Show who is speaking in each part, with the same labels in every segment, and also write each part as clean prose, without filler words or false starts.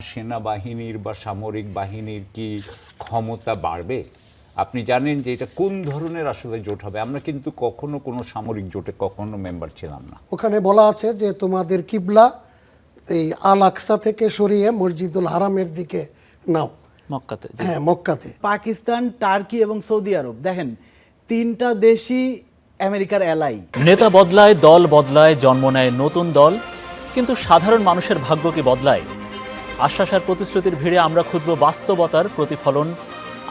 Speaker 1: সেনাবাহিনীর বা সামরিক বাহিনীর কি ক্ষমতা বাড়বে? আপনি জানেন যে এটা কোন ধরনের আসলে জোট হবে। আমরা কিন্তু কখনো কোনো সামরিক জোটে কখনো মেম্বার ছিলাম না।
Speaker 2: ওখানে বলা আছে যে তোমাদের কিবলা এই আল আকসা থেকে সরিয়ে মসজিদুল হারামের দিকে নাও,
Speaker 3: মক্কাতে।
Speaker 2: হ্যাঁ মক্কাতে।
Speaker 4: পাকিস্তান, টার্কি এবং সৌদি আরব, দেখেন তিনটা দেশই আমেরিকার অ্যালাই।
Speaker 3: নেতা বদলায়, দল বদলায়, জন্ম নেয় নতুন দল, কিন্তু সাধারণ মানুষের ভাগ্য কি বদলায়? আশ্বাস আর প্রতিশ্রুতির ভিড়ে আমরা খুঁজব বাস্তবতার প্রতিফলন।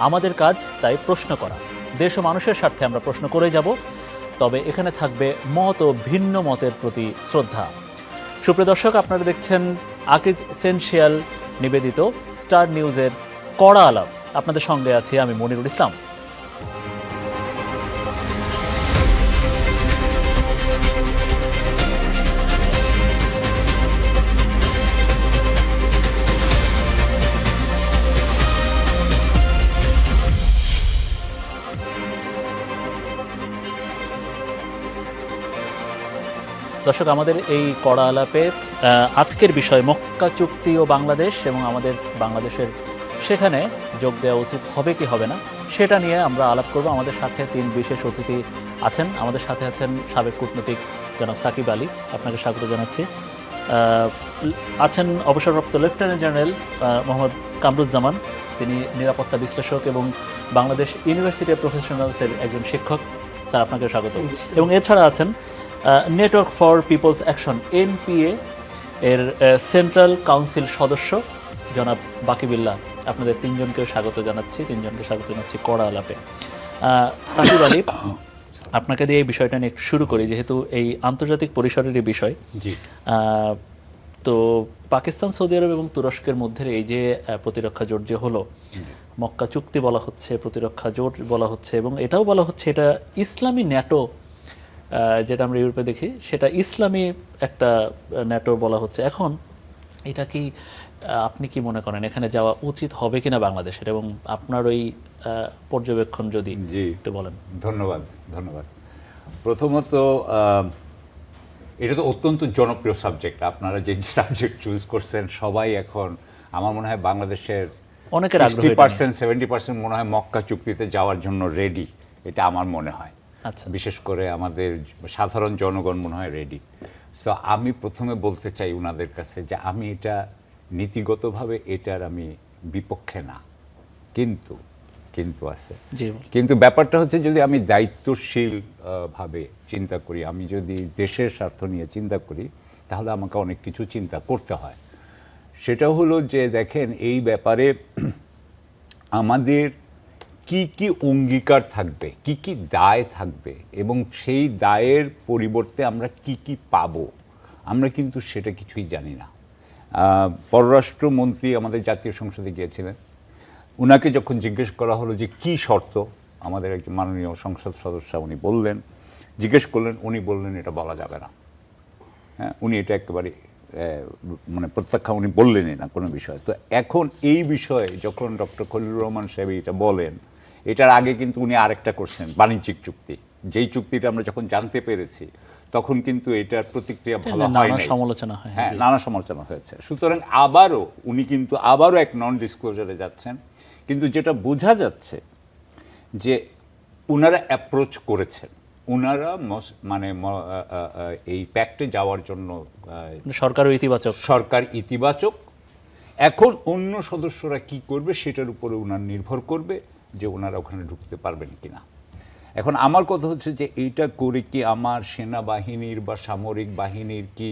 Speaker 3: আমাদের কাজ তাই প্রশ্ন করা। দেশ ও মানুষের স্বার্থে আমরা প্রশ্ন করে যাব, তবে এখানে থাকবে মত ও ভিন্ন মতের প্রতি শ্রদ্ধা। সুপ্রিয় দর্শক, আপনারা দেখছেন আকিজ সেনশিয়াল নিবেদিত স্টার নিউজের কড়া আলাপ। আপনাদের সঙ্গে আছি আমি মনিরুল ইসলাম। দর্শক, আমাদের এই কড়া আলাপে আজকের বিষয় মক্কা চুক্তি ও বাংলাদেশ, এবং আমাদের বাংলাদেশের সেখানে যোগ দেওয়া উচিত হবে কি হবে না সেটা নিয়ে আমরা আলাপ করব। আমাদের সাথে তিন বিশেষ অতিথি আছেন। আমাদের সাথে আছেন সাবেক কূটনীতিক জনাব সাকিব আলী, আপনাকে স্বাগত জানাচ্ছি। আছেন অবসরপ্রাপ্ত লেফটেন্যান্ট জেনারেল মোহাম্মদ কামরুজ্জামান, তিনি নিরাপত্তা বিশ্লেষক এবং বাংলাদেশ ইউনিভার্সিটি অফ প্রফেশনালসের একজন শিক্ষক। স্যার, আপনাকে স্বাগত। এবং এছাড়া আছেন network for peoples action NPA এর সেন্ট্রাল কাউন্সিল সদস্য জনাব বাকিবিল্লাহ। আপনাদের তিনজনকে স্বাগত জানাচ্ছি কড়া আলাপে। সাকিব আলী, আপনাকে দিয়ে এই বিষয়টা নিয়ে একটু শুরু করি, যেহেতু এই আন্তর্জাতিক পরিসরেরই বিষয়। তো পাকিস্তান, সৌদি আরব এবং তুরস্কের মধ্যে এই যে প্রতিরক্ষা জোট যে হলো, মক্কা চুক্তি বলা হচ্ছে, প্রতিরক্ষা জোট বলা হচ্ছে, এবং এটাও বলা হচ্ছে এটা ইসলামী ন্যাটো, যেটা আমরা ইউরোপে দেখি সেটা ইসলামী একটা ন্যাটো বলা হচ্ছে। এখন এটা কি আপনি কি মনে করেন এখানে যাওয়া উচিত হবে কিনা বাংলাদেশের, এবং আপনার ওই পর্যবেক্ষণ যদি একটু বলেন।
Speaker 1: ধন্যবাদ। প্রথমত এটা তো অত্যন্ত জনপ্রিয় সাবজেক্ট। আপনারা যে সাবজেক্ট চুজ করছেন, সবাই এখন আমার মনে হয় বাংলাদেশের
Speaker 3: অনেকের
Speaker 1: 60% 70% মনে হয় মক্কা চুক্তিতে যাওয়ার জন্য রেডি, এটা আমার মনে হয়।
Speaker 3: আচ্ছা,
Speaker 1: বিশেষ করে আমাদের সাধারণ জনগণ মনে হয় রেডি। সো আমি প্রথমে বলতে চাই ওনাদের কাছে যে আমি এটা নীতিগতভাবে এটার আমি বিপক্ষে না, কিন্তু আছে। কিন্তু ব্যাপারটা হচ্ছে, যদি আমি দায়িত্বশীল ভাবে চিন্তা করি, আমি যদি দেশের স্বার্থ নিয়ে চিন্তা করি, তাহলে আমাকে অনেক কিছু চিন্তা করতে হয়। সেটা হলো যে দেখেন, এই ব্যাপারে আমাদের কি কি অঙ্গীকার থাকবে, কি কি দায় থাকবে, এবং সেই দায়ের পরিবর্তে আমরা কি কি পাবো, আমরা কিন্তু সেটা কিছুই জানি না। পররাষ্ট্রমন্ত্রী আমাদের জাতীয় সংসদে গিয়েছিলেন, উনাকে যখন জিজ্ঞেস করা হলো যে কি শর্ত, আমাদের একজন মাননীয় সংসদ সদস্য উনি জিজ্ঞেস করলেন, উনি বললেন এটা বলা যাবে না। হ্যাঁ, উনি এটা একেবারে প্রত্যাখ্যান উনি বললেনই না কোনো বিষয়। তো এখন এই বিষয়ে যখন ডক্টর খলিলুর রহমান সাহেব এটা বলেন, এটার আগে কিন্তু উনি আরেকটা করছেন, বাণিজ্যিক চুক্তি, যেই চুক্তিটা আমরা যখন জানতে পেরেছি তখন কিন্তু এটার প্রতিক্রিয়া ভালো হয় নাই, নানা সমালোচনা হয়েছে। সুতরাং উনি কিন্তু আবারও এক নন ডিসক্লোজারে যাচ্ছেন। কিন্তু যেটা বোঝা যাচ্ছে যে উনারা অ্যাপ্রোচ করেছেন, উনারা এই প্যাক্টে যাওয়ার জন্য সরকার ইতিবাচক। এখন অন্য সদস্যরা কি করবে সেটার উপরে উনার নির্ভর করবে যে ওনারা ওখানে ঢুকতে পারবেন কিনা। এখন আমার কথা হচ্ছে যে এইটা করে কি আমার সেনাবাহিনীর বা সামরিক বাহিনীর কি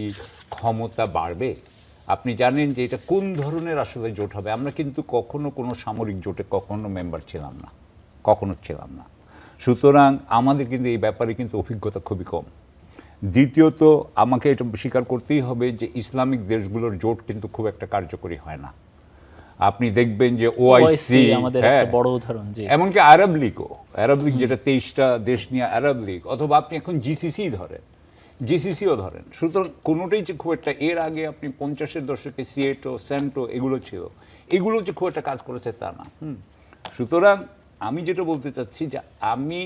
Speaker 1: ক্ষমতা বাড়বে? আপনি জানেন যে এটা কোন ধরনের আসলে জোট হবে। আমরা কিন্তু কখনো কোনো সামরিক জোটে কখনো মেম্বার ছিলাম না। সুতরাং আমাদের কিন্তু এই ব্যাপারে কিন্তু অভিজ্ঞতা খুবই কম। দ্বিতীয়ত, আমাকে এটা স্বীকার করতেই হবে যে ইসলামিক দেশগুলোর জোট কিন্তু খুব একটা কার্যকরী হয় না। আপনি দেখবেন যে ওআইসি
Speaker 3: আমাদের একটা বড় উদাহরণ,
Speaker 1: এমনকি আরব লীগ যেটা 23টা দেশ নিয়ে আরব লীগ, অথবা আপনি এখন জিসিসিও ধরেন। সুতরাং কোনোটাই যে খুব একটা, এর আগে আপনি 50-এর দশকে সিয়েটো, স্যান্টো এগুলো ছিল, এগুলো যে খুব একটা কাজ করেছে তা না। সুতরাং আমি যেটা বলতে চাচ্ছি যে আমি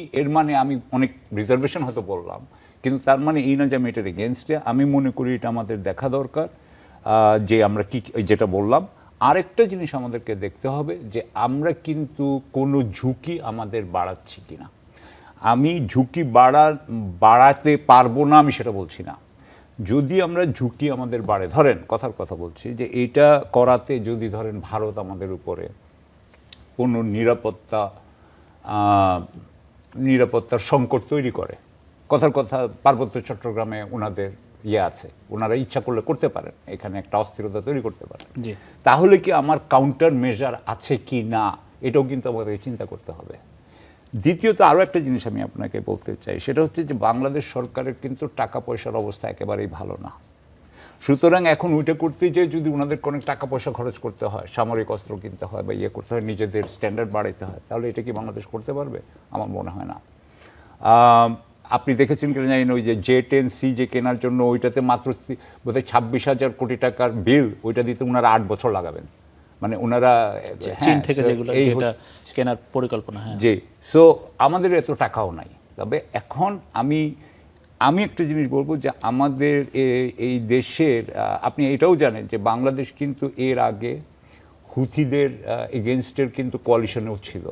Speaker 1: অনেক রিজার্ভেশন হয়তো বললাম, কিন্তু তার মানে এই না যে আমি এটার এগেনস্টে। আমি মনে করি এটা আমাদের দেখা দরকার যে আমরা যেটা বললাম, আরেকটা জিনিস আমাদেরকে দেখতে হবে যে আমরা কিন্তু কোনো ঝুঁকি আমাদের বাড়াচ্ছি কিনা। আমি ঝুঁকি বাড়াতে পারবো না আমি সেটা বলছি না। যদি আমরা ঝুঁকি আমাদের বাড়ে, ধরেন কথার কথা বলছি যে এইটা করাতে যদি ধরেন ভারত আমাদের উপরে কোনো নিরাপত্তার সংকট তৈরি করে, কথার কথা পার্বত্য চট্টগ্রামে ওনাদের আছে, ওনারা ইচ্ছা করলে করতে পারেন, এখানে একটা অস্থিরতা তৈরি করতে পারেন,
Speaker 3: জি,
Speaker 1: তাহলে কি আমার কাউন্টার মেজার আছে কি না এটাও কিন্তু আমাদেরকে চিন্তা করতে হবে। দ্বিতীয়ত আরও একটা জিনিস আমি আপনাকে বলতে চাই, সেটা হচ্ছে যে বাংলাদেশ সরকারের কিন্তু টাকা পয়সার অবস্থা একেবারেই ভালো না। সুতরাং এখন ওইটা করতে যেয়ে যদি ওনাদেরকে অনেক টাকা পয়সা খরচ করতে হয়, সামরিক অস্ত্র কিনতে হয় বা করতে হয়, নিজেদের স্ট্যান্ডার্ড বাড়াইতে হয়, তাহলে এটা কি বাংলাদেশ করতে পারবে? আমার মনে হয় না। আপনি দেখেছেন কিনা জানি না, ওই যে J-10C যে কেনার জন্য ওইটাতে মাত্র বোধহয় 26,000 কোটি টাকার বিল, ওইটা দিতে ওনারা 8 বছর লাগাবেন। মানে ওনারা
Speaker 3: চীন থেকে যেটা কেনার পরিকল্পনা। হ্যাঁ,
Speaker 1: জি। সো আমাদের এত টাকাও নাই। তবে এখন আমি একটা জিনিস বলবো যে আমাদের এই দেশের, আপনি এটাও জানেন যে বাংলাদেশ কিন্তু এর আগে হুথিদের এগেনস্টের কিন্তু কোয়ালিশনেও ছিল।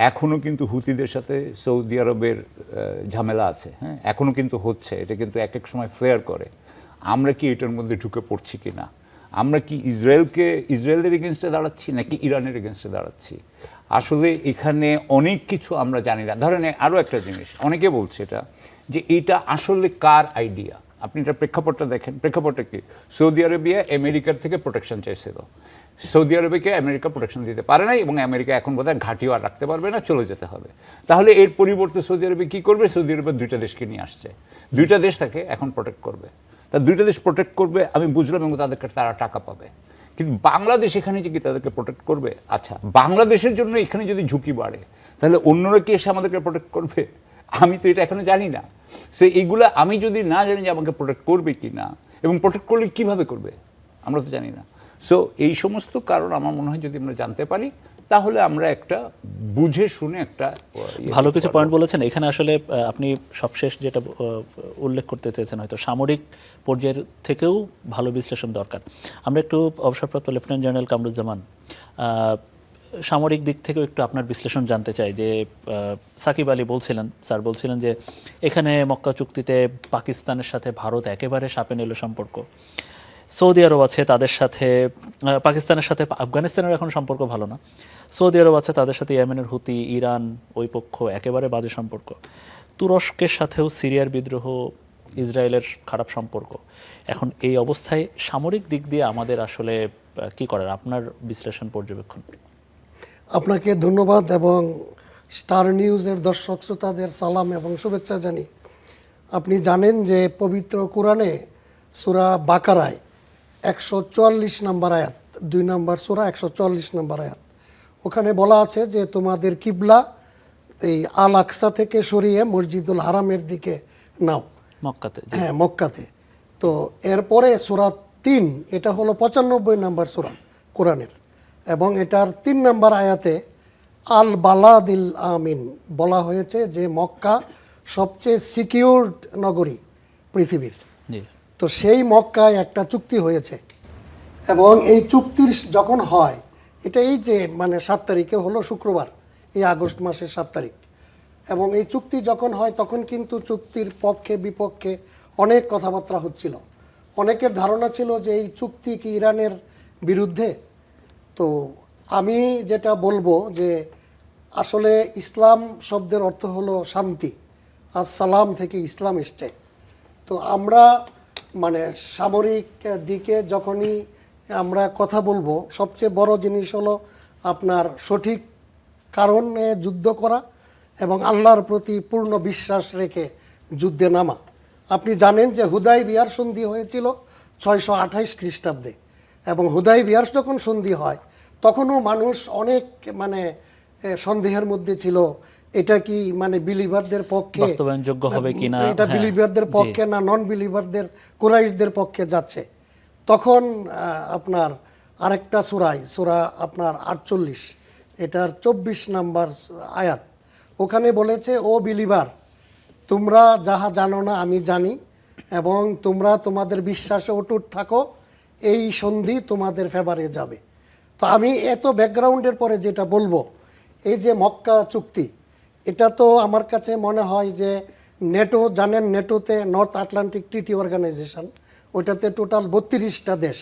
Speaker 1: এখনও কিন্তু হুথিদের সাথে সৌদি আরবের ঝামেলা আছে। হ্যাঁ, এখনও কিন্তু হচ্ছে, এটা কিন্তু এক এক সময় ফ্লেয়ার করে। আমরা কি এটার মধ্যে ঢুকে পড়ছি কিনা? আমরা কি ইসরায়েলের এগেনস্টে দাঁড়াচ্ছি নাকি ইরানের এগেনস্টে দাঁড়াচ্ছি? আসলে এখানে অনেক কিছু আমরা জানি না। ধরেন আরও একটা জিনিস অনেকে বলছে এটা, যে এইটা আসলে কার আইডিয়া। আপনি এটা প্রেক্ষাপটটা দেখেন। প্রেক্ষাপটটা কি? সৌদি আরবিয়া আমেরিকার থেকে প্রোটেকশন চাইছিল, সৌদি আরবকে আমেরিকা প্রোটেকশন দিতে পারে না, এবং আমেরিকা এখন বোধহয় ঘাঁটিও আর রাখতে পারবে না, চলে যেতে হবে। তাহলে এর পরিবর্তে সৌদি আরবে কী করবে? সৌদি আরবের 2টা দেশকে নিয়ে আসছে, 2টা দেশ তাকে এখন প্রোটেক্ট করবে। তা 2টা দেশ প্রোটেক্ট করবে আমি বুঝলাম, এবং তাদেরকে তারা টাকা পাবে। কিন্তু বাংলাদেশ এখানে যে কি তাদেরকে প্রোটেক্ট করবে? আচ্ছা, বাংলাদেশের জন্য এখানে যদি ঝুঁকি বাড়ে, তাহলে অন্যরা কি এসে আমাদেরকে প্রোটেক্ট করবে? আমি তো এটা এখনো জানি না। সো এইগুলো আমি যদি না জানি যে আমাকে প্রোটেক্ট করবে কি না, এবং প্রোটেক্ট করলে কীভাবে করবে, আমরা তো জানি না। সো এই সমস্ত কারণ আমার মনে হয় যদি আমরা জানতে পারি, তাহলে আমরা একটা বুঝে শুনে একটা
Speaker 3: ভালো কিছু পয়েন্ট বলেছেন। এখানে আসলে আপনি সবশেষ যেটা উল্লেখ করতে চেয়েছেন, হয়তো সামরিক পর্যায়ের থেকেও ভালো বিশ্লেষণ দরকার। আমরা একটু অবসরপ্রাপ্ত লেফটেন্যান্ট জেনারেল কামরুজ্জামান, সামরিক দিক থেকেও একটু আপনার বিশ্লেষণ জানতে চাই। যে সাকিব আলী স্যার বলছিলেন যে এখানে মক্কা চুক্তিতে পাকিস্তানের সাথে ভারত একেবারে সাপে নেলো সম্পর্ক, সৌদি আরব আছে তাদের সাথে, পাকিস্তানের সাথে আফগানিস্তানের এখন সম্পর্ক ভালো না, সৌদি আরব আছে তাদের সাথে, ইয়েমেনের হুতি, ইরান ওই পক্ষ একেবারে বাজে সম্পর্ক, তুরস্কের সাথেও সিরিয়ার বিদ্রোহ, ইসরায়েলের খারাপ সম্পর্ক। এখন এই অবস্থায় সামরিক দিক দিয়ে আমাদের আসলে কি করার, আপনার বিশ্লেষণ পর্যবেক্ষণ?
Speaker 2: আপনাকে ধন্যবাদ, এবং স্টার নিউজের দর্শক শ্রোতাদের সালাম এবং শুভেচ্ছা জানি। আপনি জানেন যে পবিত্র কোরআনে সূরা বাকারায় 144 নম্বর আয়াত, 2 নম্বর সূরা 144 নম্বর আয়াত, ওখানে বলা আছে যে তোমাদের কিবলা এই আল আকসা থেকে সরিয়ে মসজিদুল হারামের দিকে নাও,
Speaker 3: মক্কাতে।
Speaker 2: হ্যাঁ, মক্কাতে। তো এরপরে সূরা 3, এটা হলো 95 নম্বর সূরা কোরআনের, এবং এটার 3 নম্বর আয়াতে আল বালাদিল আমিন বলা হয়েছে যে মক্কা সবচেয়ে সিকিউরড নগরী পৃথিবীর। তো সেই মক্কায় একটা চুক্তি হয়েছে, এবং এই চুক্তির যখন হয়, এটা এই যে মানে 7 তারিখে হলো, শুক্রবার, এই আগস্ট মাসের 7 তারিখ, এবং এই চুক্তি যখন হয় তখন কিন্তু চুক্তির পক্ষে বিপক্ষে অনেক কথাবার্তা হচ্ছিল। অনেকের ধারণা ছিল যে এই চুক্তি কি ইরানের বিরুদ্ধে। তো আমি যেটা বলবো যে আসলে ইসলাম শব্দের অর্থ হলো শান্তি, আসসালাম থেকে ইসলাম এসছে। তো আমরা মানে সামরিক দিকে যখনই আমরা কথা বলবো, সবচেয়ে বড় জিনিস হলো আপনার সঠিক কারণে যুদ্ধ করা এবং আল্লাহর প্রতি পূর্ণ বিশ্বাস রেখে যুদ্ধে নামা। আপনি জানেন যে হুদাইবিয়ার সন্ধি হয়েছিল 628 খ্রিস্টাব্দে, এবং হুদাইবিয়ার যখন সন্ধি হয় তখনও মানুষ অনেক মানে সন্দেহের মধ্যে ছিল, এটা কি মানে বিলিভারদের পক্ষে
Speaker 3: বাস্তবায়নযোগ্য হবে কিনা,
Speaker 2: এটা বিলিভারদের পক্ষে না নন বিলিভারদের কুরাইশদের পক্ষে যাচ্ছে। তখন আপনার আরেকটা সূরা আপনার 48, এটার 24 নম্বর আয়াত, ওখানে বলেছে ও বিলিভার, তোমরা যাহা জানো না আমি জানি, এবং তোমরা তোমাদের বিশ্বাসে অটুট থাকো, এই সন্ধি তোমাদের ফেভারে যাবে। তো আমি এত ব্যাকগ্রাউন্ডের পরে যেটা বলবো, এই যে মক্কা চুক্তি, এটা তো আমার কাছে মনে হয় যে নেটো, জানেন নেটোতে নর্থ আটলান্টিক ট্রিটি অর্গানাইজেশন, ওইটাতে টোটাল 32টা দেশ,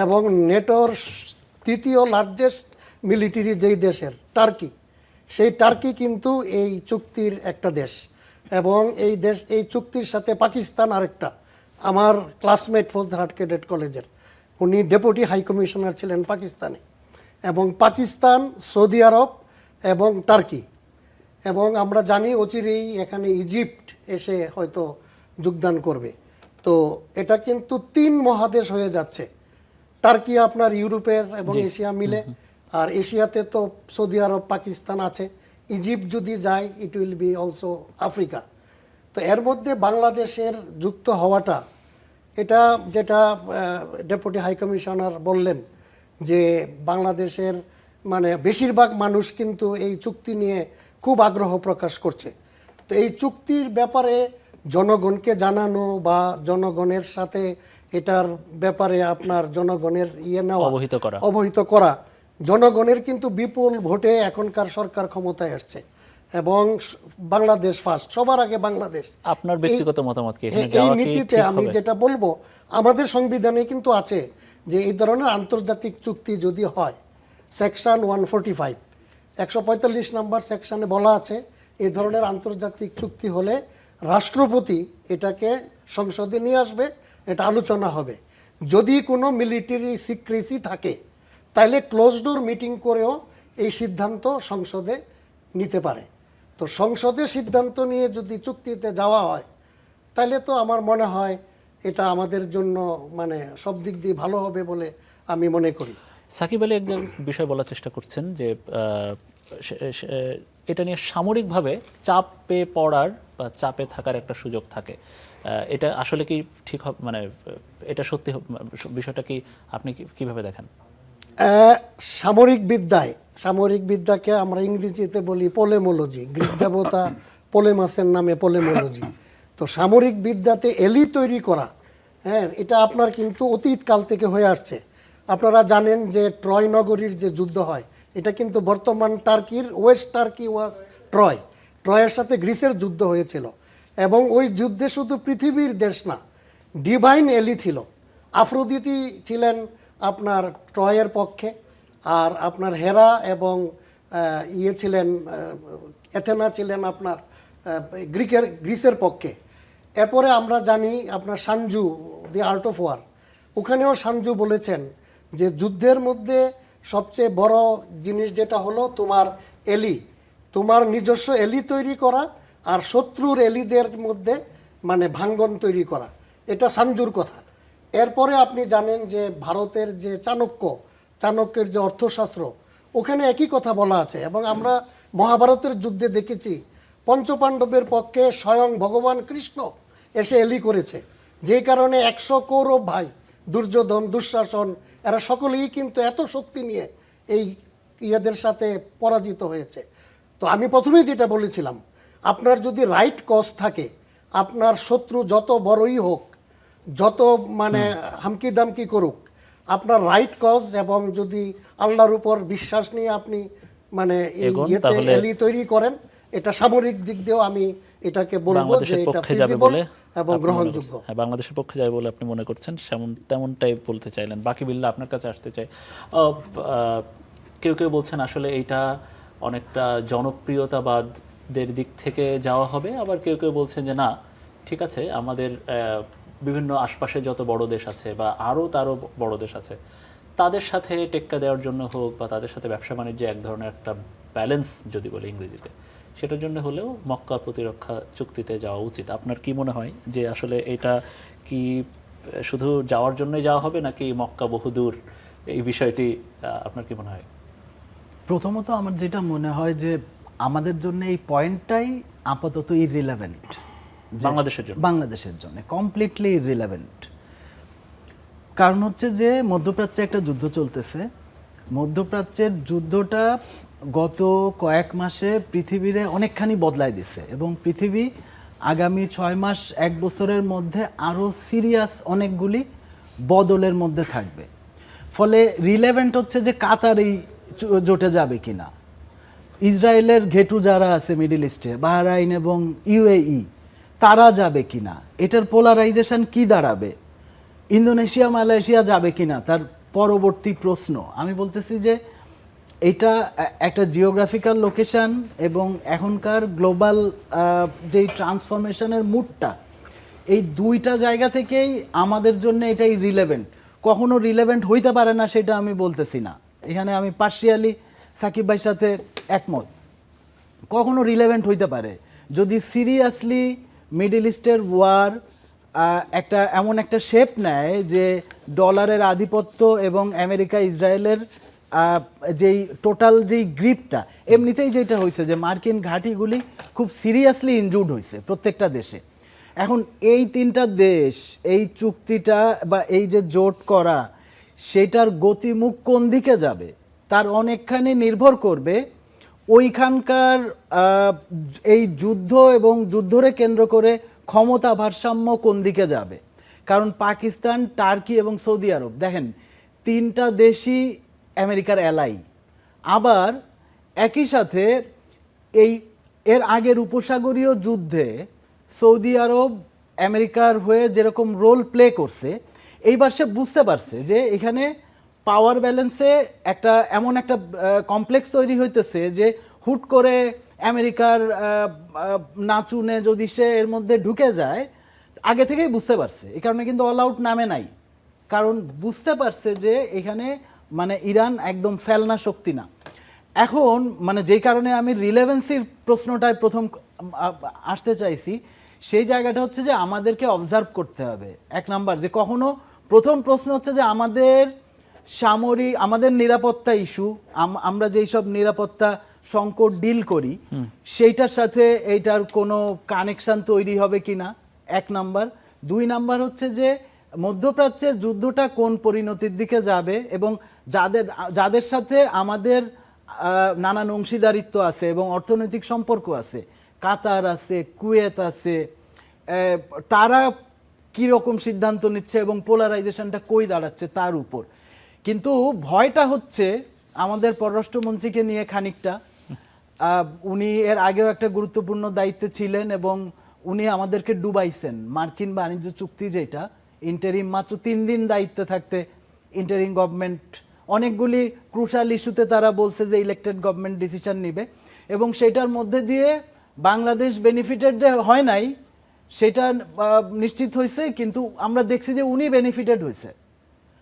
Speaker 2: এবং নেটোর তৃতীয় লার্জেস্ট মিলিটারি যেই দেশের টার্কি, সেই টার্কি কিন্তু এই চুক্তির একটা দেশ। এবং এই চুক্তির সাথে পাকিস্তান আরেকটা, আমার ক্লাসমেট ফৌজদারহাট ক্যাডেট কলেজের, উনি ডেপুটি হাই কমিশনার ছিলেন পাকিস্তানে, এবং পাকিস্তান, সৌদি আরব এবং টার্কি, এবং আমরা জানি অচিরেই এখানে ইজিপ্ট এসে হয়তো যোগদান করবে। তো এটা কিন্তু 3 মহাদেশ হয়ে যাচ্ছে। টার্কি আপনার ইউরোপের এবং এশিয়া মিলে, আর এশিয়াতে তো সৌদি আরব, পাকিস্তান আছে, ইজিপ্ট যদি যায় ইট উইল বি অলসো আফ্রিকা। তো এর মধ্যে বাংলাদেশের যুক্ত হওয়াটা, এটা যেটা ডেপুটি হাই কমিশনার বললেন যে বাংলাদেশের মানে বেশিরভাগ মানুষ কিন্তু এই চুক্তি নিয়ে খুব আগ্রহ প্রকাশ করছে। তো এই চুক্তির ব্যাপারে জনগণকে জানানো বা জনগণের সাথে এটার ব্যাপারে আপনার জনগণের নেওয়া, অবহিত করা, জনগণের কিন্তু বিপুল ভোটে এখনকার সরকার ক্ষমতায় আসছে, এবং বাংলাদেশ ফার্স্ট, সবার আগে বাংলাদেশ।
Speaker 3: আপনার ব্যক্তিগত মতামত কি এখানে
Speaker 2: এই
Speaker 3: যাওয়া কি
Speaker 2: নীতিতে
Speaker 3: ঠিক
Speaker 2: আমি
Speaker 3: হবে?
Speaker 2: যেটা বলবো, আমাদের সংবিধানে কিন্তু আছে যে এই ধরনের আন্তর্জাতিক চুক্তি যদি হয়, সেকশন 145 145 নম্বর সেকশনে বলা আছে, এই ধরনের আন্তর্জাতিক চুক্তি হলে রাষ্ট্রপতি এটাকে সংসদে নিয়ে আসবে, এটা আলোচনা হবে। যদি কোনো মিলিটারি সিক্রেসি থাকে তাহলে ক্লোজ ডোর মিটিং করেও এই সিদ্ধান্ত সংসদে নিতে পারে। তো সংসদে সিদ্ধান্ত নিয়ে যদি চুক্তিতে যাওয়া হয়, তাহলে তো আমার মনে হয় এটা আমাদের জন্য মানে সব দিক দিয়ে ভালো হবে বলে আমি মনে করি।
Speaker 3: সাকিব আলী একজন বিষয় বলার চেষ্টা করছেন যে এটা নিয়ে সামরিকভাবে চাপে পড়ার বা চাপে থাকার একটা সুযোগ থাকে। এটা আসলে কি ঠিক হবে, মানে এটা সত্যি বিষয়টা কি আপনি কিভাবে দেখেন?
Speaker 2: সামরিক বিদ্যাকে আমরা ইংরেজিতে বলি পোলেমোলজি, গ্রিক দেবতা পোলেমাসের নামে পোলেমোলজি। তো সামরিক বিদ্যাতে এলি তৈরি করা, হ্যাঁ, এটা আপনার কিন্তু অতীতকাল থেকে হয়ে আসছে। আপনারা জানেন যে ট্রয় নগরীর যে যুদ্ধ হয়, এটা কিন্তু বর্তমান টার্কির ওয়েস্ট টার্কি ওয়াজ ট্রয়ের সাথে গ্রিসের যুদ্ধ হয়েছিল, এবং ওই যুদ্ধে শুধু পৃথিবীর দেশ না, ডিভাইন এলি ছিল। আফ্রোদিতি ছিলেন আপনার ট্রয়ের পক্ষে, আর আপনার হেরা এবং ছিলেন এথেনা ছিলেন আপনার গ্রিসের পক্ষে। এরপরে আমরা জানি আপনার Sun Tzu, the art of war, ওখানেও সানজু বলেছেন যে যুদ্ধের মধ্যে সবচেয়ে বড় জিনিস যেটা হলো তোমার এলি, তোমার নিজস্ব এলি তৈরি করা আর শত্রুর এলিদের মধ্যে মানে ভাঙ্গন তৈরি করা, এটা সানজুর কথা। এরপরে আপনি জানেন যে ভারতের যে চাণক্যের যে অর্থশাস্ত্র, ওখানে একই কথা বলা আছে। এবং আমরা মহাভারতের যুদ্ধে দেখেছি পঞ্চপাণ্ডবের পক্ষে স্বয়ং ভগবান কৃষ্ণ এসে এলি করেছে, যেই কারণে 100 কৌরব ভাই, দুর্যোধন, দুঃশাসন, এরা সকলেই কিন্তু এত শক্তি নিয়ে এই ইয়েদের সাথে পরাজিত হয়েছে। তো আমি প্রথমেই যেটা বলেছিলাম, আপনার যদি রাইট কজ থাকে, আপনার শত্রু যত বড়ই হোক, যত মানে হামকি দামকি করুক, আপনার রাইট কজ এবং যদি আল্লাহর উপর বিশ্বাস নিয়ে আপনি মানে ইয়েতে এলি তৈরি করেন, এটা সামরিক দিক দিয়েও আমি এটাকে বলবো যে এটা ফিজিবল এবং গ্রহণযোগ্য।
Speaker 3: হ্যাঁ, বাংলাদেশের পক্ষে যাবে বলে আপনি মনে করছেন, তেমনটাই বলতে চাইলেন। বাকি বিল্লা আপনার কাছে আসতে চাই। কেউ কেউ বলছেন আসলে এইটা অনেকটা জনপ্রিয়তাবাদের দিক থেকে যাওয়া হবে, আবার কেউ কেউ বলছেন যে না, ঠিক আছে, আমাদের বিভিন্ন আশপাশে যত বড় দেশ আছে বা তারও বড় দেশ আছে, তাদের সাথে টেক্কা দেওয়ার জন্য হোক বা তাদের সাথে ব্যবসা বাণিজ্যে এক ধরনের একটা ব্যালেন্স যদি বলে ইংরেজিতে, সেটার জন্য হলেও মক্কা প্রতিরক্ষা চুক্তিতে যাওয়া উচিত। আপনার কি মনে হয় যে আসলে এটা কি শুধু যাওয়ার জন্যই যাওয়া হবে নাকি মক্কা বহুদূর, এই বিষয়টি আপনার কি মনে হয়?
Speaker 4: প্রথমত আমার যেটা মনে হয় যে আমাদের জন্য এই পয়েন্টটাই আপাতত ইররিলেভেন্ট, বাংলাদেশের জন্য কমপ্লিটলি ইররিলেভেন্ট। কারণ হচ্ছে যে মধ্যপ্রাচ্যে একটা যুদ্ধ চলতেছে, মধ্যপ্রাচ্যের যুদ্ধটা গত কয়েক মাসে পৃথিবীরে অনেকখানি বদলায় দিছে, এবং পৃথিবী আগামী 6 মাস 1 বছরের মধ্যে আরও সিরিয়াস অনেকগুলি বদলের মধ্যে থাকবে। ফলে রিলেভেন্ট হচ্ছে যে কাতার এই জোটে যাবে কিনা, ইসরায়েলের ঘেটু যারা আছে মিডল ইস্টে, বাহরাইন এবং ইউএই তারা যাবে কিনা, এটার পোলারাইজেশন কি দাঁড়াবে, ইন্দোনেশিয়া মালয়েশিয়া যাবে কিনা তার পরবর্তী প্রশ্ন। আমি বলতেছি যে এটা একটা জিওগ্রাফিক্যাল লোকেশন এবং এখনকার গ্লোবাল যেই ট্রান্সফরমেশনের মুডটা, এই দুইটা জায়গা থেকেই আমাদের জন্য এটাই রিলেভেন্ট। কখনো রিলেভেন্ট হইতে পারে না সেটা আমি বলতেছি না, এখানে আমি পার্শিয়ালি সাকিব ভাইয়ের সাথে একমত। কখনো রিলেভেন্ট হইতে পারে যদি সিরিয়াসলি মিডল ইস্টের ওয়ার একটা এমন একটা শেপ নেয় যে ডলারের আধিপত্য এবং আমেরিকা ইসরায়েলের যেই টোটাল যেই গ্রিপটা, এমনিতেই যেটা হয়েছে যে মার্কিন ঘাঁটিগুলি খুব সিরিয়াসলি ইনজুর্ড হয়েছে প্রত্যেকটা দেশে। এখন এই তিনটা দেশ এই চুক্তিটা বা এই যে জোট করা, সেটার গতিমুখ কোন দিকে যাবে তার অনেকখানি নির্ভর করবে ওইখানকার এই যুদ্ধ এবং যুদ্ধরে কেন্দ্র করে ক্ষমতা ভারসাম্য কোন দিকে যাবে। কারণ পাকিস্তান, টার্কি এবং সৌদি আরব, দেখেন তিনটা দেশই আমেরিকার অ্যালাই। আবার একই সাথে এর আগের উপসাগরীয় যুদ্ধে সৌদি আরব আমেরিকার হয়ে যেরকম রোল প্লে করছে, এইবার সে বুঝতে পারছে যে এখানে পাওয়ার ব্যালেন্সে এমন একটা কমপ্লেক্স তৈরি হইতেছে যে হুট করে আমেরিকার নাচুনে যদি সে এর মধ্যে ঢুকে যায়, আগে থেকেই বুঝতে পারছে। এই কারণে কিন্তু অল আউট নামে নাই, কারণ বুঝতে পারছে যে এখানে মানে ইরান একদম ফেলনা শক্তি না। এখন মানে যেই কারণে আমি রিলেভেন্সির প্রশ্নটায় প্রথম আসতে চাইছি, সেই জায়গাটা হচ্ছে যে আমাদেরকে অবজার্ভ করতে হবে। এক নাম্বার যে কখনো প্রথম প্রশ্ন হচ্ছে যে আমাদের সামরিক, আমাদের নিরাপত্তা ইস্যু, আমরা যেই সব নিরাপত্তা সংকট ডিল করি সেইটার সাথে এইটার কোনো কানেকশন তৈরি হবে কিনা, এক নাম্বার। দুই নাম্বার হচ্ছে যে মধ্যপ্রাচ্যের যুদ্ধটা কোন পরিণতির দিকে যাবে এবং যাদের সাথে আমাদের নানান অংশীদারিত্ব আছে এবং অর্থনৈতিক সম্পর্ক আছে, কাতার আছে, কুয়েত আছে, তারা কীরকম সিদ্ধান্ত নিচ্ছে এবং পোলারাইজেশনটা কই দাঁড়াচ্ছে তার উপর। কিন্তু ভয়টা হচ্ছে আমাদের পররাষ্ট্রমন্ত্রীকে নিয়ে খানিকটা। উনি এর আগেও একটা গুরুত্বপূর্ণ দায়িত্বে ছিলেন এবং উনি আমাদেরকে ডুবাইছেন। মার্কিন বাণিজ্য চুক্তি যেটা ইন্টারিম, মাত্র 3 দিন দায়িত্বে থাকতে ইন্টারিম গভর্নমেন্ট অনেকগুলি ক্রুশাল ইস্যুতে তারা বলছে যে ইলেক্টেড গভর্নমেন্ট ডিসিশন নিবে এবং সেটার মধ্যে দিয়ে বাংলাদেশ বেনিফিটেড হয় নাই সেটা নিশ্চিত হয়েছে, কিন্তু আমরা দেখছি যে উনি বেনিফিটেড হয়েছে।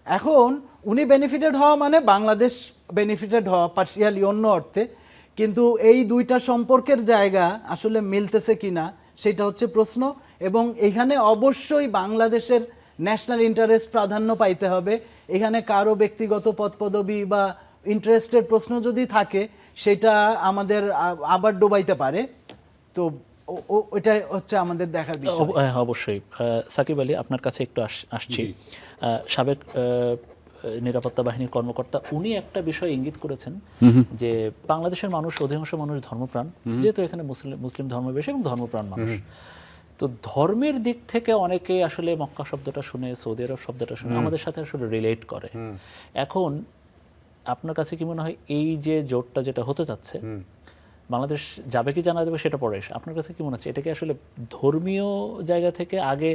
Speaker 4: এখন উনি বেনিফিটেড হওয়া মানে বাংলাদেশ বেনিফিটেড হওয়া পার্শিয়ালি অন্য অর্থে, কিন্তু এই দুইটা সম্পর্কের জায়গা আসলে মিলতেছে কিনা সেটা হচ্ছে প্রশ্ন। এবং এখানে অবশ্যই বাংলাদেশের ন্যাশনাল ইন্টারেস্ট প্রাধান্য পাইতে হবে। এখানে কারো ব্যক্তিগত পদপদবি বা ইন্টারেস্টের প্রশ্ন যদি থাকে সেটা আমাদের আবার ডুবাইতে পারে। তো এটা হচ্ছে আমাদের দেখার বিষয়।
Speaker 3: অবশ্যই। সাকিব আলী, আপনার কাছে একটু আসছি। সাবেক নিরাপত্তা বাহিনীর কর্মকর্তা উনি একটা বিষয় ইঙ্গিত করেছেন যে বাংলাদেশের মানুষ, অধিকাংশ মানুষ ধর্মপ্রাণ, যেহেতু এখানে মুসলিম ধর্ম বেশি এবং ধর্মপ্রাণ মানুষ, তো ধর্মের দিক থেকে অনেকে আসলে মক্কা শব্দটা শুনে, সৌদি আরব শব্দটা শুনে আমাদের সাথে আসলে রিলেট করে। এখন আপনার কাছে কি মনে হয় এই যে জোটটা যেটা হতে যাচ্ছে, বাংলাদেশ যাবে কি জানা যাবে সেটা পরে এসে, আপনার কাছে কি মনে হচ্ছে এটা কি আসলে ধর্মীয় জায়গা থেকে আগে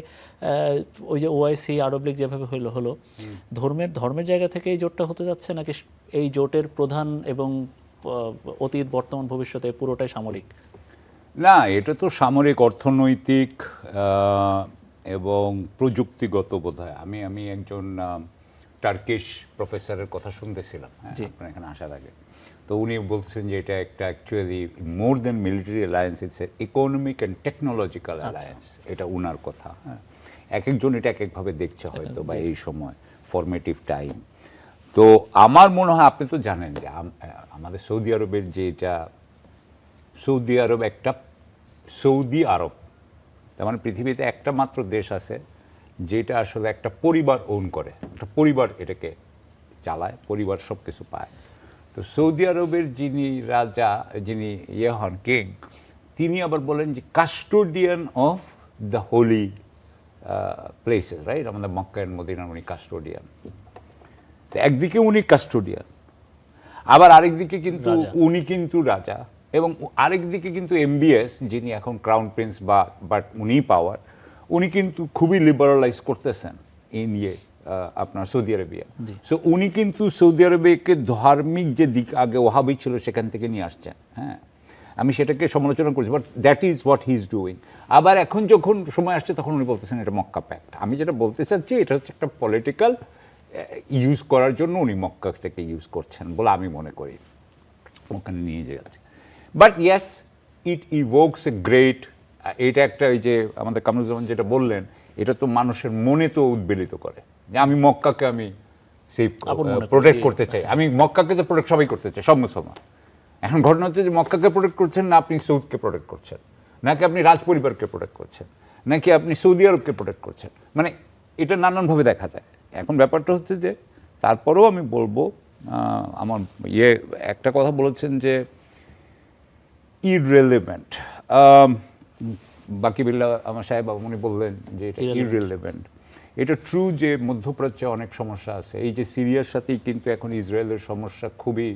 Speaker 3: ওই যে ওআইসি, আরব লীগ যেভাবে হলো ধর্মের জায়গা থেকে এই জোটটা হতে যাচ্ছে, নাকি এই জোটের প্রধান এবং অতীত, বর্তমান, ভবিষ্যতে পুরোটাই সামরিক?
Speaker 1: না, এটা তো সামরিক, অর্থনৈতিক এবং প্রযুক্তিগত বোধহয়। আমি একজন টার্কিশ প্রফেসরের কথা শুনতেছিলাম আপনার এখানে আসার আগে। তো উনি বলছেন যে এটা একটা actually more than military alliance, it's economic and technological alliance. এটা উনার কথা। হ্যাঁ, এক একজন এটা এক একভাবে দেখছে হয়তো বা এই সময় ফরমেটিভ টাইম। তো আমার মনে হয়, আপনি তো জানেন যে আমাদের সৌদি আরবের যে এটা, সৌদি আরব একটা সৌদি আরব, তার মানে পৃথিবীতে একটা মাত্র দেশ আছে যেটা আসলে একটা পরিবার ওন করে, একটা পরিবার এটাকে চালায়, পরিবার সব কিছু পায়। তো সৌদি আরবের যিনি রাজা, যিনি হন কিং, তিনি আবার বলেন যে custodian of the Holi places, right? আমাদের মক্কা এন্ড মদিনার উনি কাস্টোডিয়ান। তো একদিকে উনি কাস্টোডিয়ান, আবার আরেকদিকে কিন্তু উনি কিন্তু রাজা, এবং আরেকদিকে কিন্তু MBS যিনি এখন ক্রাউন প্রিন্স বাট উনি পাওয়ার, উনি কিন্তু খুবই লিবারালাইজ করতেছেন এই নিয়ে আপনার সৌদি আরবিয়া। সো উনি কিন্তু সৌদি আরবিয়াকে ধার্মিক যে দিক আগে ওহাবি ছিল সেখান থেকে নিয়ে আসছেন। হ্যাঁ, আমি সেটাকে সমালোচনা করছি, but that is what he is doing. আবার এখন যখন সময় আসছে তখন উনি বলতেছেন এটা মক্কা প্যাক্ট। আমি যেটা বলতে চাচ্ছি এটা হচ্ছে একটা পলিটিক্যাল ইউজ করার জন্য উনি মক্কাটাকে ইউজ করছেন বলে আমি মনে করি, ওখানে নিয়ে যাচ্ছে। But yes, it Evocus a great, এটা একটা ওই যে আমাদের কামরুজ্জামান যেটা বললেন, এটা তো মানুষের মনে তো উদ্বেলিত করে যে আমি মক্কাকে আমি সেফ প্রোটেক্ট করতে চাই, আমি মক্কাকে তো প্রোটেক্ট সবাই করতে চাই, সব মুসলমান। এখন ঘটনা হচ্ছে যে মক্কাকে প্রোটেক্ট করছেন না আপনি সৌদকে প্রোটেক্ট করছেন, নাকি আপনি রাজ পরিবারকে প্রোটেক্ট করছেন, নাকি আপনি সৌদি আরবকে প্রোটেক্ট করছেন, মানে এটা নানানভাবে দেখা যায়। এখন ব্যাপারটা হচ্ছে যে তারপরেও আমি বলবো, আমার একটা কথা বলেছেন যে ইররেলেভেন্ট, বাকি বিল্লাহ আমার সাহেব উনি বললেন যে এটা ইররেলেভেন্ট। এটা ট্রু যে মধ্যপ্রাচ্যে অনেক সমস্যা আছে, এই যে সিরিয়ার সাথেই কিন্তু এখন ইসরায়েলের সমস্যা খুবই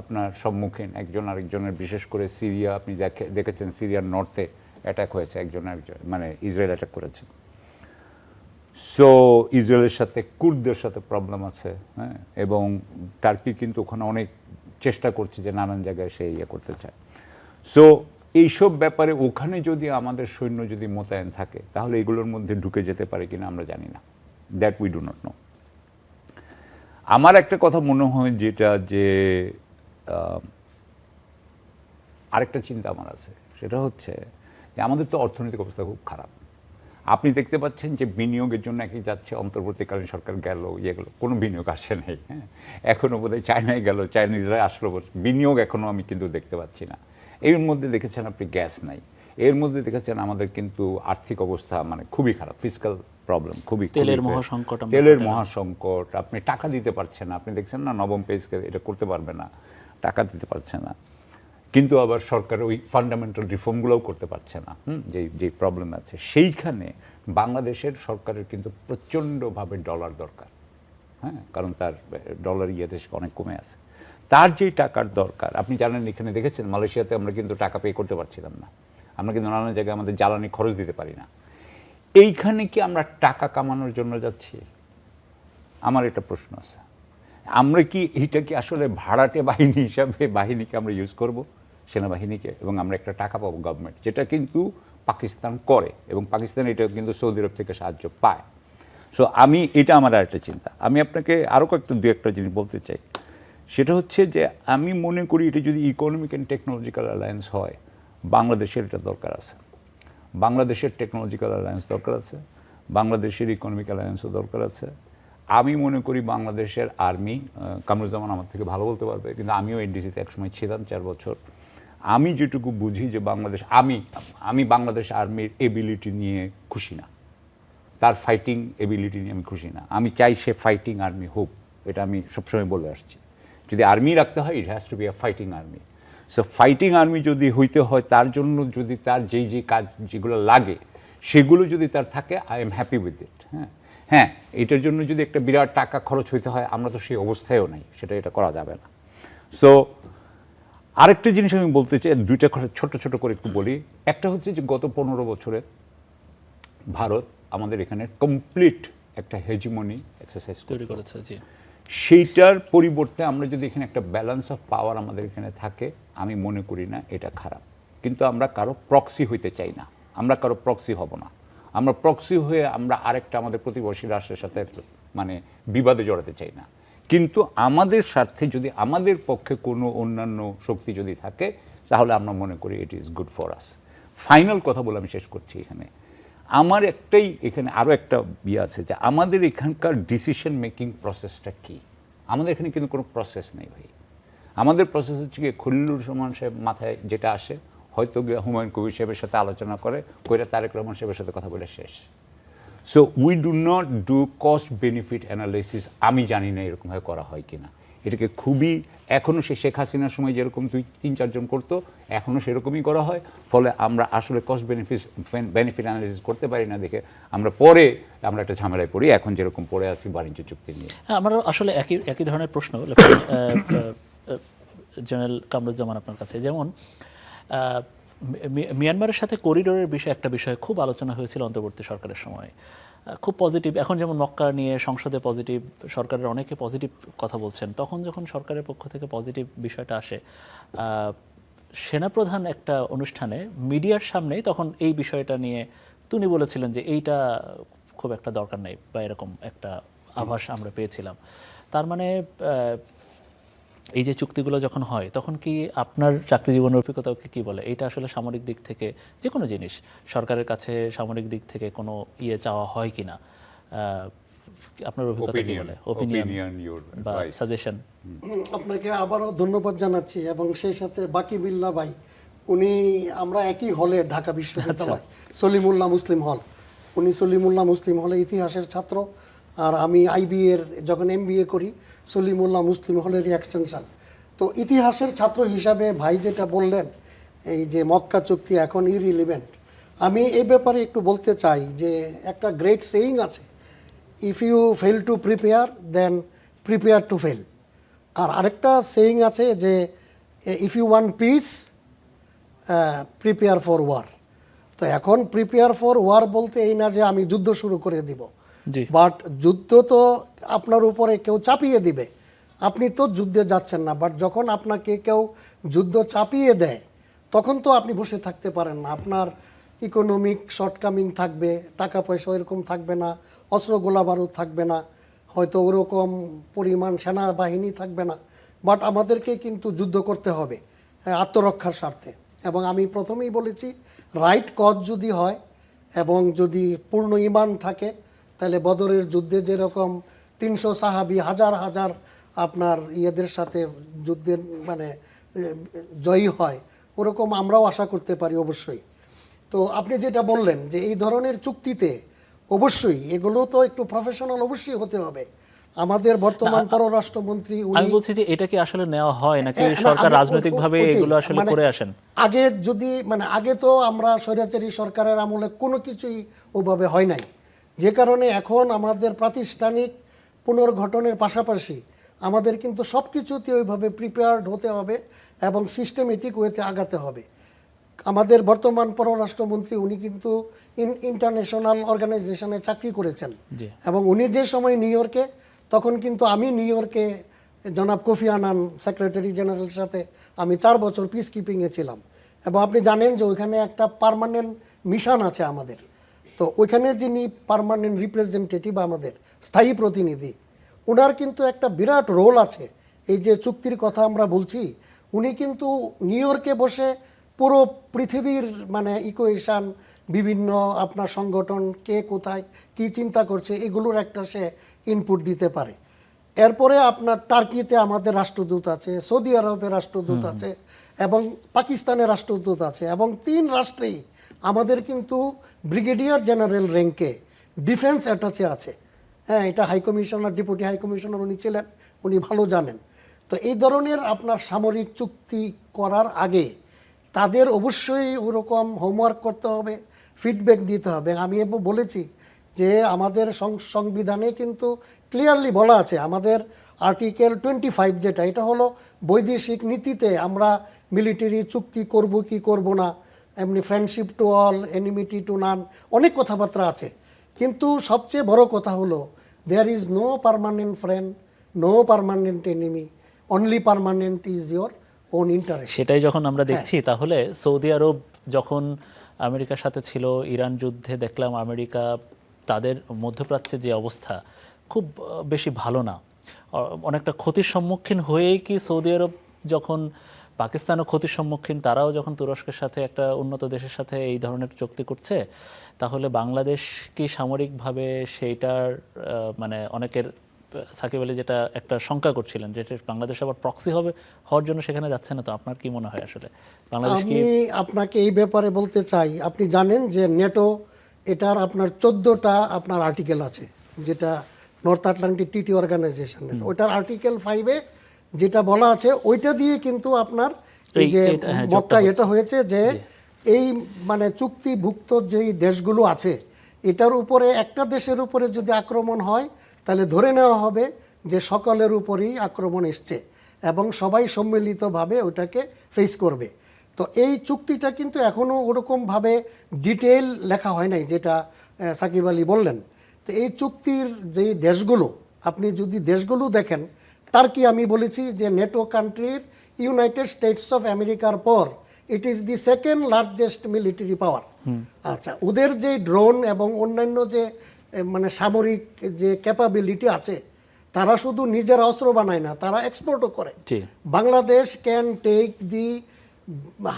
Speaker 1: আপনার সম্মুখীন একজন আরেকজনের, বিশেষ করে সিরিয়া, আপনি দেখেছেন সিরিয়ার নর্থে অ্যাটাক হয়েছে, একজন মানে ইসরায়েল অ্যাটাক করেছে। সো ইসরায়েলের সাথে কুর্দদের সাথে প্রবলেম আছে, হ্যাঁ, এবং টার্কি কিন্তু ওখানে অনেক চেষ্টা করছে যে নানান জায়গায় সে ইয়ে করতে চায়। সো এইসব ব্যাপারে ওখানে যদি আমাদের সৈন্য যদি মোতায়েন থাকে তাহলে এগুলোর মধ্যে ঢুকে যেতে পারে কিনা আমরা জানি না, that we do not know. আমার একটা কথা মনে হয় যেটা যে আরেকটা চিন্তা আমার আছে, সেটা হচ্ছে যে আমাদের তো অর্থনৈতিক অবস্থা খুব খারাপ। আপনি দেখতে পাচ্ছেন যে বিনিয়োগের জন্য একই যাচ্ছে, অন্তর্বর্তীকালীন সরকার গেল, গেলো, কোনো বিনিয়োগ আসে নাই। হ্যাঁ, এখনও বোধহয় চায়নায় গেল, চাইনিজরা আসলো, বিনিয়োগ এখনও আমি কিন্তু দেখতে পাচ্ছি না। এর মধ্যে দেখেছেন আপনি গ্যাস নাই, এর মধ্যে দেখেছেন আমাদের কিন্তু আর্থিক অবস্থা মানে খুবই খারাপ, ফিসকাল প্রবলেম খুবই,
Speaker 3: তেলের মহাসংকট,
Speaker 1: আপনি টাকা দিতে পারছেন না, আপনি দেখছেন না নবম পে স্কেল এটা করতে পারবে না, টাকা দিতে পারছে না, কিন্তু আবার সরকার ওই ফান্ডামেন্টাল রিফর্মগুলোও করতে পারছে না। যে প্রবলেম আছে সেইখানে বাংলাদেশের সরকারের কিন্তু প্রচণ্ডভাবে ডলার দরকার। হ্যাঁ, কারণ তার ডলার ইয়েতে অনেক কমে আছে, তার যেই টাকার দরকার। আপনি জানেন এখানে দেখেছেন মালয়েশিয়াতে আমরা কিন্তু টাকা পে করতে পারছিলাম না, আমরা কিন্তু নানান জায়গায় আমাদের জ্বালানি খরচ দিতে পারি না। এইখানে কি আমরা টাকা কামানোর জন্য যাচ্ছি? আমার এটা প্রশ্ন আছে। আমরা কি এইটা কি আসলে ভাড়াটে বাহিনী হিসাবে বাহিনীকে আমরা ইউজ করব, সেনাবাহিনীকে, এবং আমরা একটা টাকা পাবো গভর্নমেন্ট, যেটা কিন্তু পাকিস্তান করে, এবং পাকিস্তান এটা কিন্তু সৌদি আরব থেকে সাহায্য পায়। সো এটা আমার আরেকটা চিন্তা। আমি আপনাকে আরও দু একটা জিনিস বলতে চাই, সেটা হচ্ছে যে আমি মনে করি এটা যদি ইকোনমিক অ্যান্ড টেকনোলজিক্যাল অ্যালায়েন্স হয়, বাংলাদেশের এটা দরকার আছে, বাংলাদেশের টেকনোলজিক্যাল অ্যালায়েন্স দরকার আছে, বাংলাদেশের ইকোনমিক অ্যালায়েন্সও দরকার আছে। আমি মনে করি বাংলাদেশের আর্মি, কামরুজ্জামান আমার থেকে ভালো বলতে পারবে, কিন্তু আমিও এনডিসিতে একসময় ছিলাম 4 বছর। আমি যেটুকু বুঝি যে বাংলাদেশ, আমি বাংলাদেশ আর্মির এবিলিটি নিয়ে খুশি না, তার ফাইটিং এবিলিটি নিয়ে আমি খুশি না। আমি চাই সে ফাইটিং আর্মি হোক, এটা আমি সবসময় বলে আসছি। যদি আর্মি রাখতে হয়, it has to be a fighting army. So fighting army যদি হইতে হয়, তার জন্য যদি তার যেই কাজ যেগুলো লাগে সেগুলো যদি তার থাকে, I am happy with it. হ্যাঁ, এটার জন্য যদি একটা বিরাট টাকা খরচ হইতে হয়, আমরা তো সেই অবস্থায়ও নাই, এটা করা যাবে না। সো আরেকটা জিনিস আমি বলতে চাই, দুইটা কথা ছোট ছোট করে একটু বলি। একটা হচ্ছে যে গত 15 বছরে ভারত আমাদের এখানে কমপ্লিট একটা হেজিমনি এক্সারসাইজ তৈরি করেছে। সেইটার পরিবর্তে আমরা যদি এখানে একটা ব্যালেন্স অফ পাওয়ার আমাদের এখানে থাকে, আমি মনে করি না এটা খারাপ। কিন্তু আমরা কারো প্রক্সি হইতে চাই না, আমরা কারো প্রক্সি হব না। আমরা প্রক্সি হয়ে আমরা আরেকটা আমাদের প্রতিবেশী রাষ্ট্রের সাথে মানে বিবাদে জড়াতে চাই না। কিন্তু আমাদের স্বার্থে যদি আমাদের পক্ষে কোনো অন্যান্য শক্তি যদি থাকে, তাহলে আমরা মনে করি it is good for us. Final কথা বলে আমি শেষ করছি এখানে। আমার এখানে আরও একটা আছে যে আমাদের এখানকার ডিসিশন মেকিং প্রসেসটা কি। আমাদের এখানে কিন্তু কোনো প্রসেস নেই ভাই। আমাদের প্রসেস হচ্ছে কি, খলিলুর রহমান সাহেব মাথায় যেটা আসে, হয়তো হুমায়ুন কবির সাহেবের সাথে আলোচনা করে তারেক রহমান সাহেবের সাথে কথা বলে শেষ। So we do not do cost benefit analysis. আমি জানি না এরকমভাবে করা হয় কিনা, এটাকে খুবই এখনও সেই শেখ হাসিনার সময় যেরকম 2-3-4 জন করতো এখনও সেরকমই করা হয়। ফলে আমরা আসলে কস্ট বেনিফিট অ্যানালিসিস করতে পারি না দেখে আমরা একটা ঝামেলায় পড়ি, এখন যেরকম পড়ে আছি বাণিজ্য চুক্তি নিয়ে।
Speaker 3: আমারও আসলে একই ধরনের প্রশ্ন জেনারেল কামরুজ্জামান আপনার কাছে। যেমন মিয়ানমারের সাথে করিডোরের একটা বিষয়ে খুব আলোচনা হয়েছিল অন্তর্বর্তী সরকারের সময়, খুব পজিটিভ। এখন যেমন মক্কা নিয়ে সংসদে পজিটিভ, সরকারের অনেকে পজিটিভ কথা বলছেন। তখন যখন সরকারের পক্ষ থেকে পজিটিভ বিষয়টা আসে, সেনাপ্রধান একটা অনুষ্ঠানে মিডিয়ার সামনেই তখন এই বিষয়টা নিয়ে তিনি বলেছিলেন যে এইটা খুব একটা দরকার নেই, বা এরকম একটা আভাস আমরা পেয়েছিলাম। তার মানে এই যে চুক্তিগুলো যখন হয় তখন কি আপনার চাকরি জীবনের অভিজ্ঞতাও কি বলে এইটা আসলে সামরিক দিক থেকে যে কোনো জিনিস সরকারের কাছে সামরিক দিক থেকে কোনো চাওয়া হয় কিনা, আপনার অভিজ্ঞতা কি বলে, ওপিনিয়ন বা সাজেশন?
Speaker 2: আপনাকে আবারও ধন্যবাদ জানাচ্ছি, এবং সেই সাথে বাকি বিল্লাহ ভাই, আমরা একই হলে ঢাকা বিশ্ববিদ্যালয় সলিমুল্লাহ মুসলিম হল, উনি সলিমুল্লাহ মুসলিম হলে ইতিহাসের ছাত্র, আর আমি আইবিএ এর যখন MBA করি সলিমুল্লাহ মুসলিম হলেরই এক্সটেনশন। তো ইতিহাসের ছাত্র হিসাবে ভাই যেটা বললেন এই যে মক্কা চুক্তি এখন ইররিলেভেন্ট, আমি এই ব্যাপারে একটু বলতে চাই যে একটা গ্রেট সেইং আছে, if you fail to prepare then prepare to fail. আর আরেকটা সেইং আছে যে if you want peace prepare for war. তো এখন প্রিপেয়ার ফর ওয়ার বলতে এই না যে আমি যুদ্ধ শুরু করে দিব, বাট যুদ্ধ তো আপনার উপরে কেউ চাপিয়ে দিবে, আপনি তো যুদ্ধে যাচ্ছেন না, বাট যখন আপনাকে কেউ যুদ্ধ চাপিয়ে দেয় তখন তো আপনি বসে থাকতে পারেন না। আপনার ইকোনমিক শর্টকামিং থাকবে, টাকা পয়সা এরকম থাকবে না, অস্ত্র গোলা বারুদ থাকবে না, হয়তো ওরকম পরিমাণ সেনাবাহিনী থাকবে না, বাট আমাদেরকে কিন্তু যুদ্ধ করতে হবে আত্মরক্ষার স্বার্থে। এবং আমি প্রথমেই বলেছি রাইট কজ যদি হয় এবং যদি পূর্ণ ঈমান থাকে, তাহলে বদরের যুদ্ধে যেরকম 300 সাহাবী হাজার হাজার আপনার ইয়েদের সাথে যুদ্ধের মানে জয়ী হয়, ওরকম আমরাও আশা করতে পারি অবশ্যই। তো আপনি যেটা বললেন যে এই ধরনের চুক্তিতে অবশ্যই এগুলো তো একটু প্রফেশনাল অবশ্যই হতে হবে। আমাদের বর্তমান পররাষ্ট্রমন্ত্রী
Speaker 3: আমি বলছি যে এটা কি আসলে নেওয়া হয় নাকি সরকার রাজনৈতিকভাবে এগুলো আসলে করে আসেন?
Speaker 2: আগে যদি আগে তো আমরা স্বৈরাচারী সরকারের আমলে কোনো কিছুই ওভাবে হয় নাই, যে কারণে এখন আমাদের প্রাতিষ্ঠানিক পুনর্গঠনের পাশাপাশি আমাদের কিন্তু সব কিছুতে ওইভাবে প্রিপেয়ার্ড হতে হবে এবং সিস্টেমেটিক ওয়েতে আগাতে হবে। আমাদের বর্তমান পররাষ্ট্রমন্ত্রী উনি কিন্তু ইন্টারন্যাশনাল অর্গানাইজেশনে চাকরি করেছেন, এবং উনি যে সময় নিউ ইয়র্কে, তখন কিন্তু আমি নিউ ইয়র্কে জনাব কোফি আনান সেক্রেটারি জেনারেলের সাথে আমি 4 বছর পিস কিপিংয়ে ছিলাম, এবং আপনি জানেন যে ওইখানে একটা পার্মানেন্ট মিশন আছে আমাদের। তো ওইখানে যিনি পার্মানেন্ট রিপ্রেজেন্টেটিভ আমাদের স্থায়ী প্রতিনিধি, ওনার কিন্তু একটা বিরাট রোল আছে। এই যে চুক্তির কথা আমরা বলছি, উনি কিন্তু নিউ ইয়র্কে বসে পুরো পৃথিবীর ইকুয়েশন, বিভিন্ন আপনার সংগঠন কে কোথায় কি চিন্তা করছে এগুলোর একটা সে ইনপুট দিতে পারে। এরপরে আপনার টার্কিতে আমাদের রাষ্ট্রদূত আছে, সৌদি আরবের রাষ্ট্রদূত আছে, এবং পাকিস্তানের রাষ্ট্রদূত আছে, এবং 3 রাষ্ট্রেই আমাদের কিন্তু ব্রিগেডিয়ার জেনারেল র্যাঙ্কে ডিফেন্স অ্যাটাচে আছে। হ্যাঁ, এটা হাইকমিশনার, ডেপুটি হাইকমিশনার উনি ছিলেন, উনি ভালো জানেন। তো এই ধরনের আপনার সামরিক চুক্তি করার আগে তাদের অবশ্যই ওরকম হোমওয়ার্ক করতে হবে, ফিডব্যাক দিতে হবে। আমি বলেছি যে আমাদের সংবিধানে কিন্তু ক্লিয়ারলি বলা আছে, আমাদের আর্টিকেল 25 যেটা, এটা হলো বৈদেশিক নীতিতে আমরা মিলিটারি চুক্তি করব কি করব না, এমনি friendship to all, enmity to none, অনেক কথাবার্তা আছে। কিন্তু সবচেয়ে বড় কথা হলো there is no permanent friend, no permanent enemy, only permanent is your own interest.
Speaker 3: সেটাই যখন আমরা দেখছি, তাহলে সৌদি আরব যখন আমেরিকার সাথে ছিল, ইরান যুদ্ধে দেখলাম আমেরিকা, তাদের মধ্যপ্রাচ্যে যে অবস্থা খুব বেশি ভালো না, অনেকটা ক্ষতির সম্মুখীন হয়েই কি সৌদি আরব যখন পাকিস্তানও ক্ষতির সম্মুখীন, তারাও যখন তুরস্কের সাথে একটা উন্নত দেশের সাথে এই ধরনের চুক্তি করছে, তাহলে বাংলাদেশ কি সামরিকভাবে সেইটার অনেকের সাকিব আলী যেটা একটা শঙ্কা করছিলেন, যেটা বাংলাদেশ আবার প্রক্সি হওয়ার জন্য সেখানে যাচ্ছে না, তো আপনার কি মনে হয় আসলে বাংলাদেশ কি?
Speaker 2: আমি আপনাকে এই ব্যাপারে বলতে চাই, আপনি জানেন যে নেটো এটার আপনার 14টা আপনার আর্টিকেল আছে, যেটা নর্থ আটলান্টিক ট্রিটি অর্গানাইজেশনের, ওইটার আর্টিকেল 5-এ যেটা বলা আছে ওইটা দিয়ে কিন্তু আপনার এই যে মক্কা এটা হয়েছে যে এই মানে চুক্তিভুক্ত যেই দেশগুলো আছে এটার উপরে একটা দেশের উপরে যদি আক্রমণ হয় তাহলে ধরে নেওয়া হবে যে সকলের উপরেই আক্রমণ এসছে এবং সবাই সম্মিলিতভাবে ওটাকে ফেস করবে। তো এই চুক্তিটা কিন্তু এখনও ওরকমভাবে ডিটেইল লেখা হয় নাই, যেটা সাকিব আলী বললেন। তো এই চুক্তির যেই দেশগুলো, আপনি যদি দেশগুলো দেখেন, টার্কি আমি বলেছি যে নেটো কান্ট্রির ইউনাইটেড স্টেটস অফ আমেরিকার পর it is the second largest military পাওয়ার। আচ্ছা, ওদের যে ড্রোন এবং অন্যান্য যে মানে সামরিক যে ক্যাপাবিলিটি আছে, তারা শুধু নিজেরা অস্ত্র বানায় না, তারা এক্সপোর্টও করে। Bangladesh can take the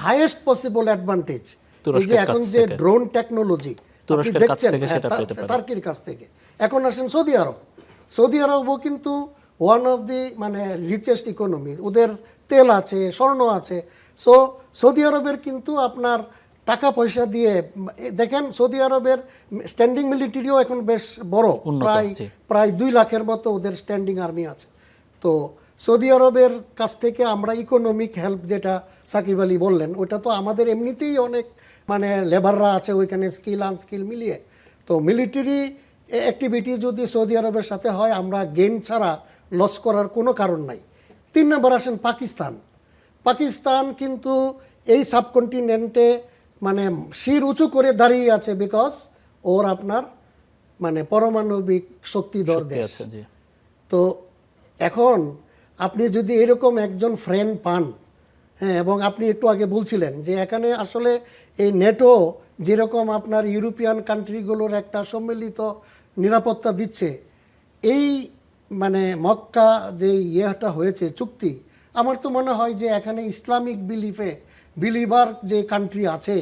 Speaker 2: highest possible advantage. এই যে এখন যে ড্রোন টেকনোলজি আপনি দেখছেন টার্কির কাছ থেকে, এখন আসেন সৌদি আরব। সৌদি আরবও কিন্তু ওয়ান অফ দি মানে রিচেস্ট ইকোনমি, ওদের তেল আছে, স্বর্ণ আছে। সো সৌদি আরবের কিন্তু আপনার টাকা পয়সা দিয়ে দেখেন, সৌদি আরবের স্ট্যান্ডিং মিলিটারিও এখন বেশ বড়, প্রায় 2 লাখের মতো ওদের স্ট্যান্ডিং আর্মি আছে। তো সৌদি আরবের কাছ থেকে আমরা ইকোনমিক হেল্প, যেটা সাকিব আলী বললেন, ওটা তো আমাদের এমনিতেই অনেক মানে লেবাররা আছে ওইখানে, স্কিল আনস্কিল মিলিয়ে। তো মিলিটারি অ্যাক্টিভিটি যদি সৌদি আরবের সাথে হয়, আমরা গেইন ছাড়া লস করার কোনো কারণ নাই। 3 নম্বর আসেন পাকিস্তান। পাকিস্তান কিন্তু এই সাবকন্টিনেন্টে মানে শির উঁচু করে দাঁড়িয়ে আছে, বিকজ ওর আপনার মানে পারমাণবিক শক্তিধর দেশ। তো এখন আপনি যদি এরকম একজন ফ্রেন্ড পান, হ্যাঁ, এবং আপনি একটু আগে বলছিলেন যে এখানে আসলে এই নেটো যেরকম আপনার ইউরোপিয়ান কান্ট্রিগুলোর একটা সম্মিলিত নিরাপত্তা দিচ্ছে, এই মানে মক্কা যে ইয়েটা হয়েছে চুক্তি, আমার তো মনে হয় যে এখানে ইসলামিক বিলিভার যে কান্ট্রি আছে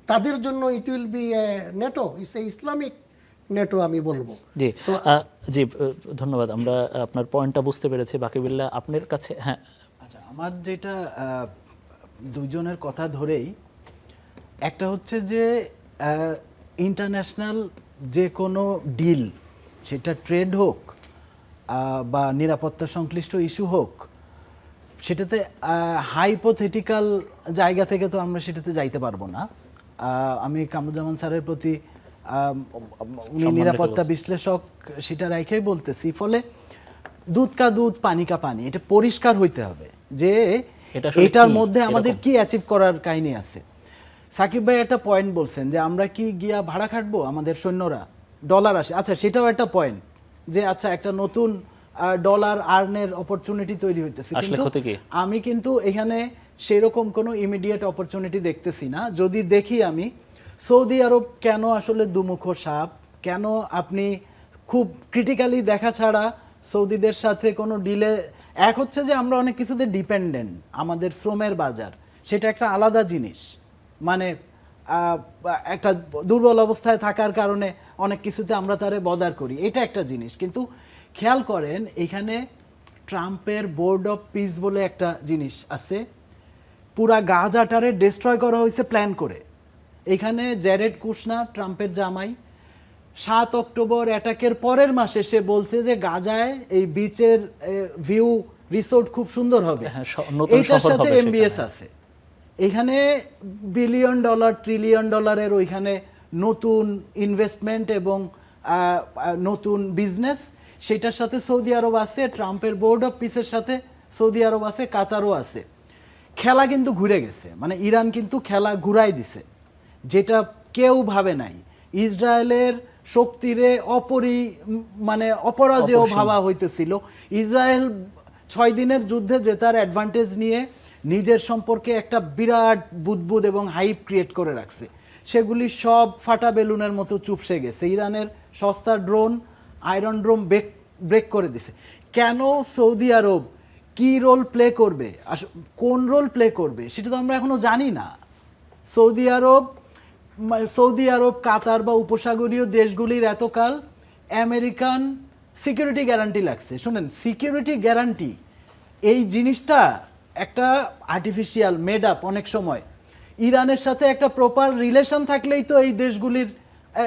Speaker 2: তাদের জন্য it will be a NATO, it's a Islamic NATO আমি বলবো।
Speaker 3: জি জি, ধন্যবাদ। আমরা আপনার পয়েন্টটা বুঝতে পেরেছি। বাকিবিল্লাহ আপনার কাছে। হ্যাঁ,
Speaker 4: আচ্ছা, আমার যেটা দুজনের কথা ধরেই একটা হচ্ছে যে ইন্টারন্যাশনাল যে কোনো ডিল, সেটা ট্রেড হোক বা নিরাপত্তা সংশ্লিষ্ট ইস্যু হোক, সেটাতে হাইপোথেটিক্যাল জায়গা থেকে তো আমরা সেটাতে যাইতে পারবো না। আমি কামরুজ্জামান স্যারের প্রতি, উনি নিরাপত্তা বিশ্লেষক, সেটা রাইখেই বলতেছি। ফলে দুধ কা দুধ পানি কা পানি, এটা পরিষ্কার হইতে হবে যে এটার মধ্যে আমাদের কি অ্যাচিভ করার কাহিনী আছে। সাকিব ভাই একটা পয়েন্ট বলছেন যে আমরা কি গিয়া ভাড়া খাটবো, আমাদের সৈন্যরা ডলার আসে। আচ্ছা, সেটাও একটা পয়েন্ট যে আচ্ছা একটা নতুন ডলার আর্নের অপরচুনিটি তৈরি হইতেছে, কিন্তু আমি কিন্তু এখানে সেরকম কোনো ইমিডিয়েট অপরচুনিটি দেখতেছি না। যদি দেখি আমি, সৌদি আরব কেন আসলে দুমুখো সাপ, কেন আপনি খুব ক্রিটিক্যালি দেখা ছাড়া সৌদিদের সাথে কোনো ডিলে, এক হচ্ছে যে আমরা অনেক কিছুতে ডিপেন্ডেন্ট, আমাদের শ্রমের বাজার সেটা একটা আলাদা জিনিস, মানে একটা দুর্বল অবস্থায় থাকার কারণে অনেক কিছুতে আমরা তারে বদার করি, এটা একটা জিনিস। কিন্তু খেয়াল করেন এখানে ট্রাম্পের বোর্ড অফ পিস বলে একটা জিনিস আছে, পুরা গাজাটারে ডিস্ট্রয় করা হয়েছে প্ল্যান করে। এখানে জ্যারেড কুশনার, ট্রাম্পের জামাই, 7 অক্টোবর অ্যাটাকের পরের মাসে সে বলছে যে গাজায় এই বিচের ভিউ রিসোর্ট খুব সুন্দর হবে, এইটার সাথে এমবিএস আছে। এখানে বিলিয়ন ডলার ট্রিলিয়ন ডলারের ওইখানে নতুন ইনভেস্টমেন্ট এবং নতুন বিজনেস, সেটার সাথে সৌদি আরব আছে, ট্রাম্পের বোর্ড অফ পিসের সাথে সৌদি আরব আছে, কাতারও আছে। খেলা কিন্তু ঘুরে গেছে, মানে ইরান কিন্তু খেলা ঘুরাই দিছে, যেটা কেউ ভাবে নাই। ইসরায়েলের শক্তিরে মানে অপরাজেয় ভাবা হইতেছিল। ইসরায়েল 6 দিনের যুদ্ধে জেতার অ্যাডভান্টেজ নিয়ে নিজের সম্পর্কে একটা বিরাট বুদবুদ এবং হাইপ ক্রিয়েট করে রাখছে, সেগুলি সব ফাটা বেলুনের মতো চুপসে গেছে। ইরানের সস্তা ড্রোন, আয়রন ড্রোম ব্রেক করে দিছে। কেন সৌদি আরব কি রোল প্লে করবে, কোন রোল প্লে করবে, সেটা তো আমরা এখনো জানি না। সৌদি আরব, কাতার বা উপসাগরীয় দেশগুলির এতকাল আমেরিকান সিকিউরিটি গ্যারান্টি লাগছে। শুনেন, সিকিউরিটি গ্যারান্টি এই জিনিসটা একটা আর্টিফিশিয়াল মেড আপ। অনেক সময় ইরানের সাথে একটা প্রপার রিলেশন থাকলেই তো এই দেশগুলির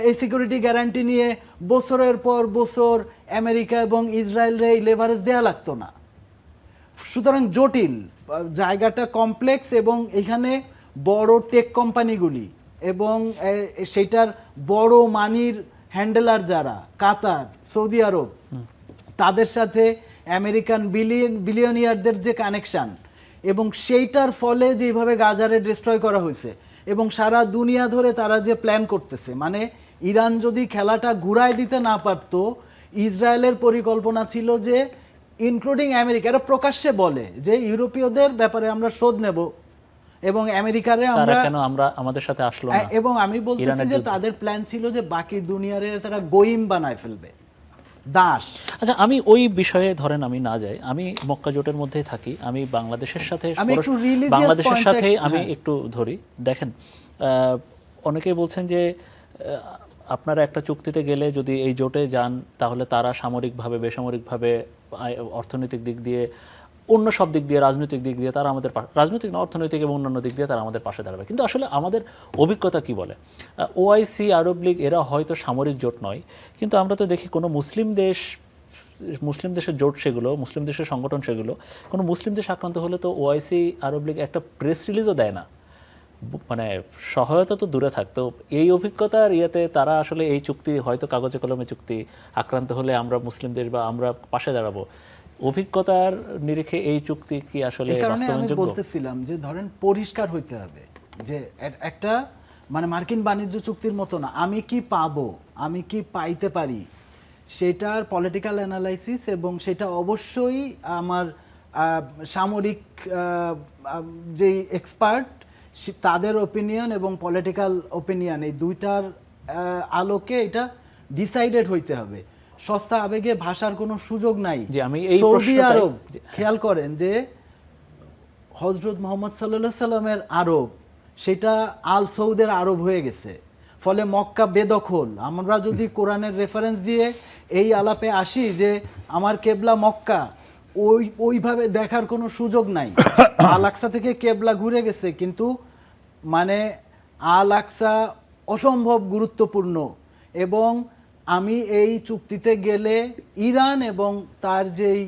Speaker 4: এই সিকিউরিটি গ্যারান্টি নিয়ে বছরের পর বছর আমেরিকা এবং ইসরায়েলরে এই লেভারেজ দেওয়া লাগতো না। সুতরাং জটিল, জায়গাটা কমপ্লেক্স, এবং এখানে বড় টেক কোম্পানিগুলি এবং সেটার বড় মানির হ্যান্ডেলার যারা কাতার, সৌদি আরব, তাদের সাথে আমেরিকান বিলিয়নিয়ারদের যে কানেকশন, এবং সেইটার ফলে যেভাবে গাজারে ডিস্ট্রয় করা হয়েছে এবং সারা দুনিয়া ধরে তারা যে প্ল্যান করতেছে, মানে ইরান যদি খেলাটা ঘুরায় দিতে না পারত, ইসরায়েলের পরিকল্পনা ছিল যে ইনক্লুডিং আমেরিকা, এটা প্রকাশ্যে বলে যে ইউরোপীয়দের ব্যাপারে আমরা শোধ নেব এবং আমেরিকারে
Speaker 3: আমরা আমাদের সাথে আসলো না,
Speaker 4: এবং আমি বলতেছি যে তাদের প্ল্যান ছিল যে বাকি দুনিয়ারে তারা গোয়িম বানায় ফেলবে, দাস।
Speaker 3: আচ্ছা, আমি ওই বিষয়ে ধরেন আমি না যাই, আমি মক্কা জোটের মধ্যেই থাকি, আমি বাংলাদেশের সাথে আমি একটু ধরি। দেখেন, অনেকেই বলছেন যে আপনারা একটা চুক্তিতে গেলে যদি এই জোটে যান তাহলে তারা সামরিকভাবে, বেসামরিকভাবে, অর্থনৈতিক দিক দিয়ে, অন্য সব দিক দিয়ে, রাজনৈতিক দিক দিয়ে তারা আমাদের, রাজনৈতিক না অর্থনৈতিক এবং অন্যান্য দিক দিয়ে তারা আমাদের পাশে দাঁড়াবে। কিন্তু আসলে আমাদের অভিজ্ঞতা কি বলে? ওআইসি, আরব লীগ এরা হয়তো সামরিক জোট নয়, কিন্তু আমরা তো দেখি কোনো মুসলিম দেশের জোট সেগুলো, মুসলিম দেশের সংগঠন সেগুলো, কোনো মুসলিম দেশ আক্রান্ত হলে তো ওআইসি, আরব লীগ একটা প্রেস রিলিজও দেয় না, মানে সহায়তা তো দূরে থাকতো। এই অভিজ্ঞতার ইয়েতে তারা আসলে এই চুক্তি, হয়তো কাগজে কলমে চুক্তি, আক্রান্ত হলে আমরা মুসলিম দেশ বা আমরা পাশে দাঁড়াবো, অভিজ্ঞতার নিরিখে এই চুক্তি কি আসলে বাস্তবায়নযোগ্য?
Speaker 4: আমি বলতেছিলাম যে ধরেন পরিষ্কার হইতে হবে যে একটা মানে মার্কিন বাণিজ্য চুক্তির মতো না, আমি কি পাবো, আমি কি পাইতে পারি, সেটার পলিটিক্যাল অ্যানালাইসিস, এবং সেটা অবশ্যই আমার সামরিক যে এক্সপার্ট তাদের ওপিনিয়ন এবং পলিটিক্যাল ওপিনিয়ন, এই দুইটার আলোকে এটা ডিসাইডেড হইতে হবে। সস্তা আবেগে ভাষার কোনো সুযোগ নাই। সৌদি আরব, খেয়াল করেন যে হযরত মুহাম্মদ সাল্লাল্লাহু আলাইহি সাল্লামের আরব, সেটা আল সৌদের আরব হয়ে গেছে, ফলে মক্কা বেদখল। আমরা যদি কোরআনের রেফারেন্স দিয়ে এই আলাপে আসি যে আমার কেবলা মক্কা, ওইভাবে দেখার কোনো সুযোগ নাই। আল আকসা থেকে কেবলা ঘুরে গেছে, কিন্তু মানে আল আকসা অসম্ভব গুরুত্বপূর্ণ। এবং আমি এই চুক্তিতে গেলে ইরান এবং তার যেই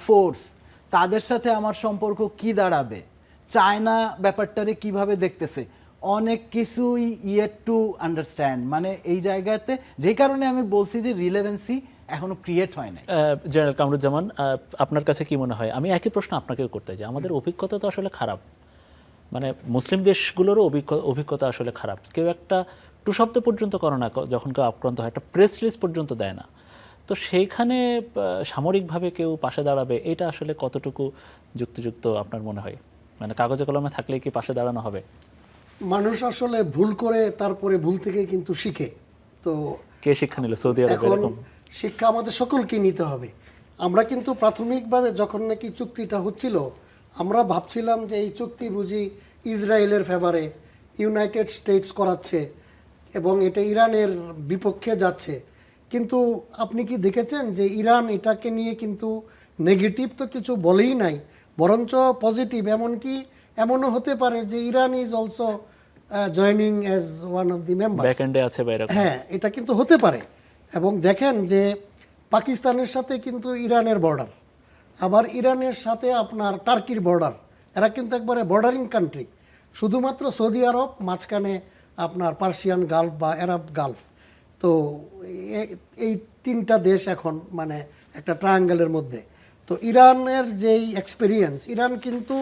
Speaker 4: ফোর্স, তাদের সাথে আমার সম্পর্ক কি দাঁড়াবে, চায়না ব্যাপারটারে কিভাবে দেখতেছে, অনেক কিছুই ইয়েট টু আন্ডারস্ট্যান্ড। মানে এই জায়গাতে যে কারণে আমি বলছি যে রিলেভেন্সি এখনো ক্রিয়েট হয় না।
Speaker 3: জেনারেল কামরুজ্জামান, আপনার কাছে কি মনে হয়? আমি একই প্রশ্ন আপনাকেও করতে চাই। আমাদের অভিজ্ঞতা তো আসলে খারাপ, মানে মুসলিম দেশগুলোরও অভিজ্ঞতা আসলে খারাপ। কেউ একটা টু শব্দ পর্যন্ত করে না যখন কেউ আক্রান্ত হয়, একটা প্রেস রিলিজ পর্যন্ত দেয় না। তো সেইখানে সামরিকভাবে কেউ পাশে দাঁড়াবে, এটা আসলে কতটুকু যুক্তিযুক্ত আপনার মনে হয়? মানে কাগজে কলমে থাকলে কি পাশে দাঁড়ানো হবে?
Speaker 2: মানুষ আসলে ভুল করে তারপরে ভুল থেকে কিন্তু শিখে। তো
Speaker 3: কে শিক্ষা নিল? সৌদি আরব এরকম
Speaker 2: শিক্ষা আমাদের সকলকে নিতে হবে। আমরা কিন্তু প্রাথমিকভাবে যখন নাকি চুক্তিটা হচ্ছিল, আমরা ভাবছিলাম যে এই চুক্তি বুঝি ইসরায়েলের ফেভারে, ইউনাইটেড স্টেটস করাচ্ছে এবং এটা ইরানের বিপক্ষে যাচ্ছে। কিন্তু আপনি কি দেখেছেন যে ইরান এটাকে নিয়ে কিন্তু নেগেটিভ তো কিছু বলেই নাই, বরঞ্চ পজিটিভ। এমনকি এমনও হতে পারে যে Iran is also joining as one of the member,
Speaker 3: ব্যাকএন্ডে আছে বাইরে।
Speaker 2: হ্যাঁ, এটা কিন্তু হতে পারে। এবং দেখেন যে পাকিস্তানের সাথে কিন্তু ইরানের বর্ডার, আবার ইরানের সাথে আপনার টার্কির বর্ডার, এরা কিন্তু একবারে বর্ডারিং কান্ট্রি। শুধুমাত্র সৌদি আরব, মাঝখানে আপনার পার্সিয়ান গালফ বা আরব গালফ। তো এই তিনটা দেশ এখন মানে একটা ট্রায়াঙ্গেলের মধ্যে। তো ইরানের যেই এক্সপেরিয়েন্স, ইরান কিন্তু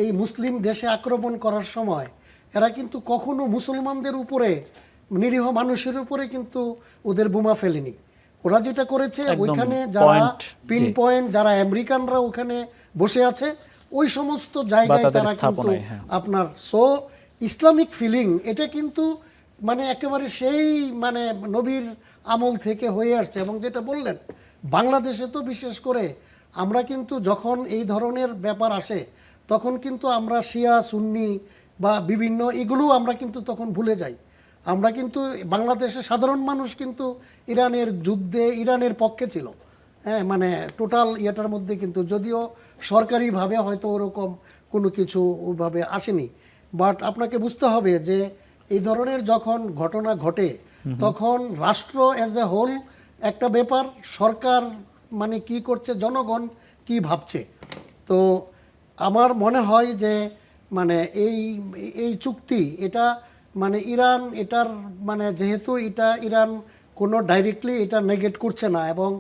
Speaker 2: এই মুসলিম দেশে আক্রমণ করার সময় এরা কিন্তু কখনো মুসলমানদের উপরে, নিরীহ মানুষের উপরে কিন্তু ওদের বোমা ফেলেনি। ওরা যেটা করেছে, ওইখানে যারা পিন পয়েন্ট, যারা আমেরিকানরা ওখানে বসে আছে, ওই সমস্ত জায়গায় তারা কিন্তু আপনার ইসলামিক ফিলিং, এটা কিন্তু মানে একেবারে সেই মানে নবীর আমল থেকে হয়ে আসছে। এবং যেটা বললেন, বাংলাদেশে তো বিশেষ করে আমরা কিন্তু যখন এই ধরনের ব্যাপার আসে, তখন কিন্তু আমরা শিয়া সুন্নি বা বিভিন্ন এগুলো আমরা কিন্তু তখন ভুলে যাই। আমরা কিন্তু বাংলাদেশের সাধারণ মানুষ কিন্তু ইরানের যুদ্ধে ইরানের পক্ষে ছিল, হ্যাঁ, মানে টোটাল ইয়েটার মধ্যে কিন্তু, যদিও সরকারিভাবে হয়তো ওরকম কোনো কিছু ওইভাবে আসেনি। বাট আপনাকে বুঝতে হবে যে এই ধরনের যখন ঘটনা ঘটে, তখন রাষ্ট্র অ্যাজ এ হোল একটা ব্যাপার, সরকার মানে কি করছে, জনগণ কি ভাবছে, তো আমার মনে হয় যে মানে এই এই চুক্তি এটা মানে ইরান এটার মানে যেহেতু এটা ইরান কোনো ডাইরেক্টলি এটা নেগেট করছে না এবং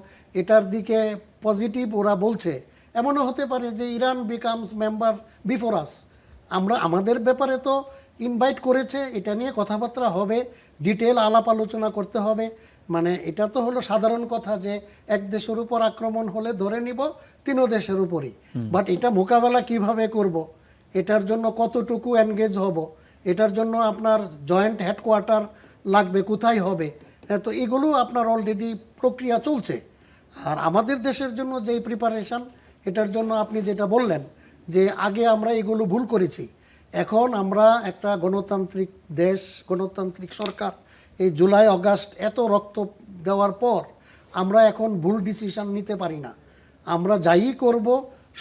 Speaker 2: এটার দিকে পজিটিভ ওরা বলছে, এমনও হতে পারে যে Iran becomes member before us. আমরা আমাদের ব্যাপারে তো ইনভাইট করেছে, এটা নিয়ে কথাবার্তা হবে, ডিটেল আলাপ আলোচনা করতে হবে। মানে এটা তো হলো সাধারণ কথা যে এক দেশের উপর আক্রমণ হলে ধরে নিব 3 দেশের উপরই, বাট এটা মোকাবেলা কিভাবে করব, এটার জন্য কতটুকু এনগেজ হব, এটার জন্য আপনার জয়েন্ট হেডকোয়ার্টার লাগবে, কোথায় হবে, তো এগুলো আপনার অলরেডি প্রক্রিয়া চলছে। আর আমাদের দেশের জন্য যেই প্রিপারেশন, এটার জন্য আপনি যেটা বললেন যে আগে আমরা এগুলো ভুল করেছি, এখন আমরা একটা গণতান্ত্রিক দেশ, গণতান্ত্রিক সরকার, এই জুলাই আগস্ট এত রক্ত দেওয়ার পর আমরা এখন ভুল ডিসিশন নিতে পারি না। আমরা যাই করব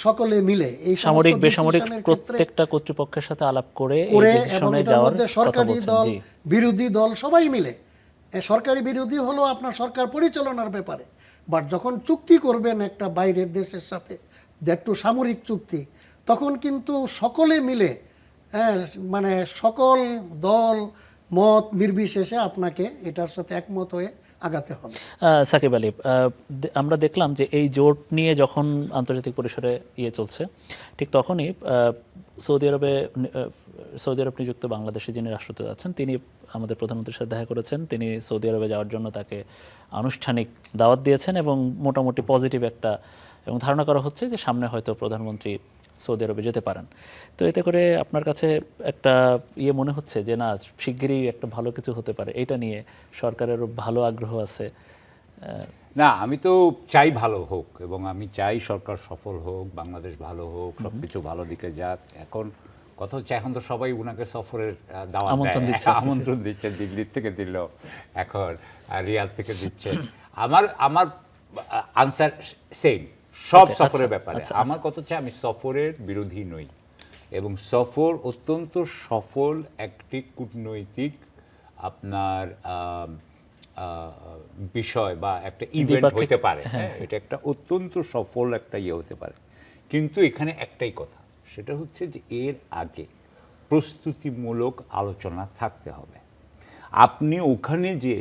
Speaker 2: সকলে মিলে এই
Speaker 3: সামরিক বেসামরিক প্রত্যেকটা কর্তৃপক্ষের সাথে আলাপ করে এই ডিসিশনে যাওয়ার কথা
Speaker 2: সরকারি
Speaker 3: বলছেন।
Speaker 2: দল,
Speaker 3: জি,
Speaker 2: বিরোধী দল সবাই মিলে, সরকারি বিরোধী হলো আপনার সরকার পরিচালনার ব্যাপারে, বাট যখন চুক্তি করবেন একটা বাইরের দেশের সাথে, দ্যাট টু সামরিক চুক্তি, তখন কিন্তু সকলে মিলে মানে সকল দল মত নির্বিশেষে আপনাকে এটার সাথে একমত হয়ে আগাতে হবে।
Speaker 3: সাকিব আলী, আমরা দেখলাম যে এই জোট নিয়ে যখন আন্তর্জাতিক পরিসরে চলছে, ঠিক তখনই সৌদি আরব নিযুক্ত বাংলাদেশে যিনি রাষ্ট্রদূত আছেন, তিনি আমাদের প্রধানমন্ত্রীর সাথে দেখা করেছেন। তিনি সৌদি আরবে যাওয়ার জন্য তাকে আনুষ্ঠানিক দাওয়াত দিয়েছেন এবং মোটামুটি পজিটিভ একটা, এবং ধারণা করা হচ্ছে যে সামনে হয়তো প্রধানমন্ত্রী সৌদি আরবে যেতে পারেন। তো এতে করে আপনার কাছে একটা মনে হচ্ছে যে না, শিগগিরই একটা ভালো কিছু হতে পারে, এটা নিয়ে সরকারেরও ভালো আগ্রহ আছে?
Speaker 1: না, আমি তো চাই ভালো হোক এবং আমি চাই সরকার সফল হোক, বাংলাদেশ ভালো হোক, সবকিছু ভালো দিকে যাক। এখন কথা হচ্ছে এখন তো সবাই উনাকে সফরের দাওয়াত আমন্ত্রণ দিচ্ছে, দিল্লির থেকে দিল, এখন রিয়াদ থেকে দিচ্ছে। আমার আনসার সেম, সব সফরের ব্যাপারে। আমার কথা হচ্ছে আমি সফরের বিরোধী নই এবং সফর অত্যন্ত সফল একটি কূটনৈতিক আপনার বিষয় বা একটা ইভেন্ট হতে পারে। হ্যাঁ, এটা একটা অত্যন্ত সফল একটা হতে পারে, কিন্তু এখানে একটাই কথা, সেটা হচ্ছে যে এর আগে প্রস্তুতিমূলক আলোচনা থাকতে হবে। আপনি ওখানে যে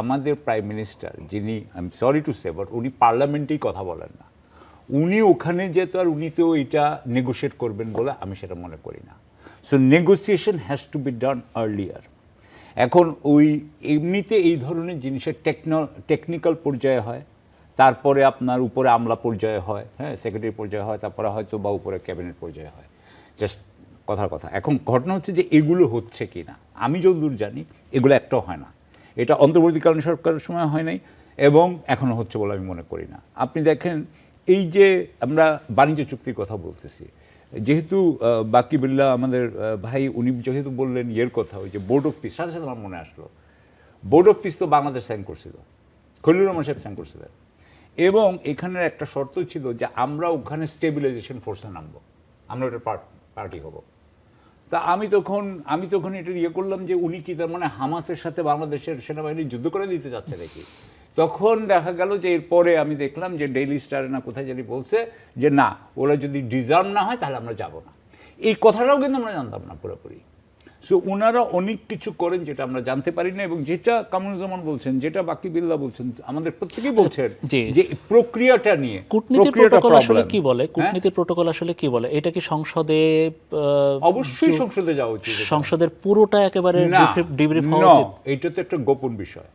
Speaker 1: আমাদের প্রাইম মিনিস্টার, যিনি I am sorry to say but উনি পার্লামেন্টেই কথা বলেন না, উনি ওখানে যে তো আর উনি তো এটা নেগোশিয়েট করবেন বলে আমি সেটা মনে করি না। So negotiation has to be done earlier. এখন ওই এমনিতে এই ধরনের জিনিসের টেকনিক্যাল পর্যায়ে হয়, তারপরে আপনার উপরে আমলা পর্যায়ে হয়, হ্যাঁ, সেক্রেটারি পর্যায়ে হয়, তারপরে হয়তো বা উপরে ক্যাবিনেট পর্যায়ে হয়, জাস্ট কথার কথা। এখন ঘটনা হচ্ছে যে এগুলো হচ্ছে কি না, আমি যতদূর জানি এগুলো একটাও হয় না। এটা অন্তর্বর্তীকালীন সরকারের সময় হয় নাই এবং এখনও হচ্ছে বলে আমি মনে করি না। আপনি দেখেন, এই যে আমরা বাণিজ্য চুক্তির কথা বলতেছি, যেহেতু বাকিবুল্লাহ আমাদের ভাই উনি যেহেতু বললেন কথা, ওই যে বোর্ড অফ পিস, সাথে সাথে আমার মনে আসলো বোর্ড অফ পিস তো বাংলাদেশ সাইন করছিল, খলিলুর রহমান সাহেব সাইন করছিলেন, এবং এখানের একটা শর্ত ছিল যে আমরা ওখানে স্টেবিলাইজেশন ফোর্সে নামবো, আমরা ওটার পার্টি হব। তা আমি তখন এটা করলাম যে উনি কি তার মানে হামাসের সাথে বাংলাদেশের সেনাবাহিনী যুদ্ধ করে দিতে যাচ্ছে নাকি। তখন দেখা গেল যে এরপরে আমি দেখলাম যে ডেইলি স্টারে না কোথায় জানি বলছে যে না, ওরা যদি ডিজার্ভ না হয় তাহলে আমরা যাব না। এই কথাটাও কিন্তু আমরা জানতাম না পুরোপুরি। সো ওনারা অনেক কিছু করেন যেটা আমরা জানতে পারি না, এবং যেটা কামরুজ্জামান বলছেন, যেটা বাকিবিল্লাহ বলছেন, আমাদের প্রত্যেকেই বলছেন যে প্রক্রিয়াটা নিয়ে
Speaker 3: কূটনীতির প্রটোকল আসলে কি বলে, কূটনীতির প্রটোকল আসলে কি বলে, এটা কি সংসদে
Speaker 1: অবশ্যই সংসদে যাওয়া উচিত,
Speaker 3: সংসদের পুরোটা একেবারে ডিব্রিফ হওয়া উচিত?
Speaker 1: এটা তো একটা গোপন বিষয়।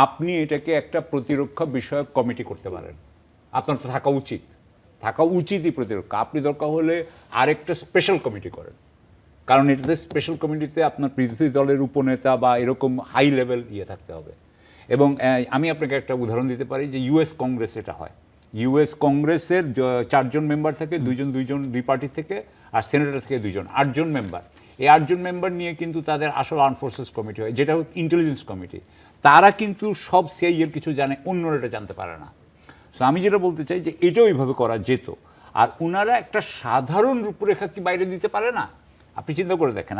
Speaker 1: আপনি এটাকে একটা প্রতিরক্ষা বিষয়ক কমিটি করতে পারেন, আপনার তো থাকা উচিতই প্রতিরক্ষা। আপনি দরকার হলে আরেকটা স্পেশাল কমিটি করেন, কারণ এটাতে স্পেশাল কমিটিতে আপনার বিরোধী দলের উপনেতা বা এরকম হাই লেভেল থাকতে হবে। এবং আমি আপনাকে একটা উদাহরণ দিতে পারি যে ইউএস কংগ্রেস এটা হয়, ইউএস কংগ্রেসের 4 জন মেম্বার থাকে, দুই পার্টি থেকে, আর সেনেটর থেকে 2 জন, 8 জন মেম্বার। এই 8 জন মেম্বার নিয়ে কিন্তু তাদের আসল আর্ম ফোর্সেস কমিটি হয়, যেটা ইন্টেলিজেন্স কমিটি। তারা কিন্তু সব সিআইএর কিছু জানে, অন্যরা এটা জানতে পারে না। সো আমি যেটা বলতে চাই যে এটাও এইভাবে করা যেত। আর ওনারা একটা সাধারণ রূপরেখা কি বাইরে দিতে পারে না? আপনি চিন্তা করে দেখেন।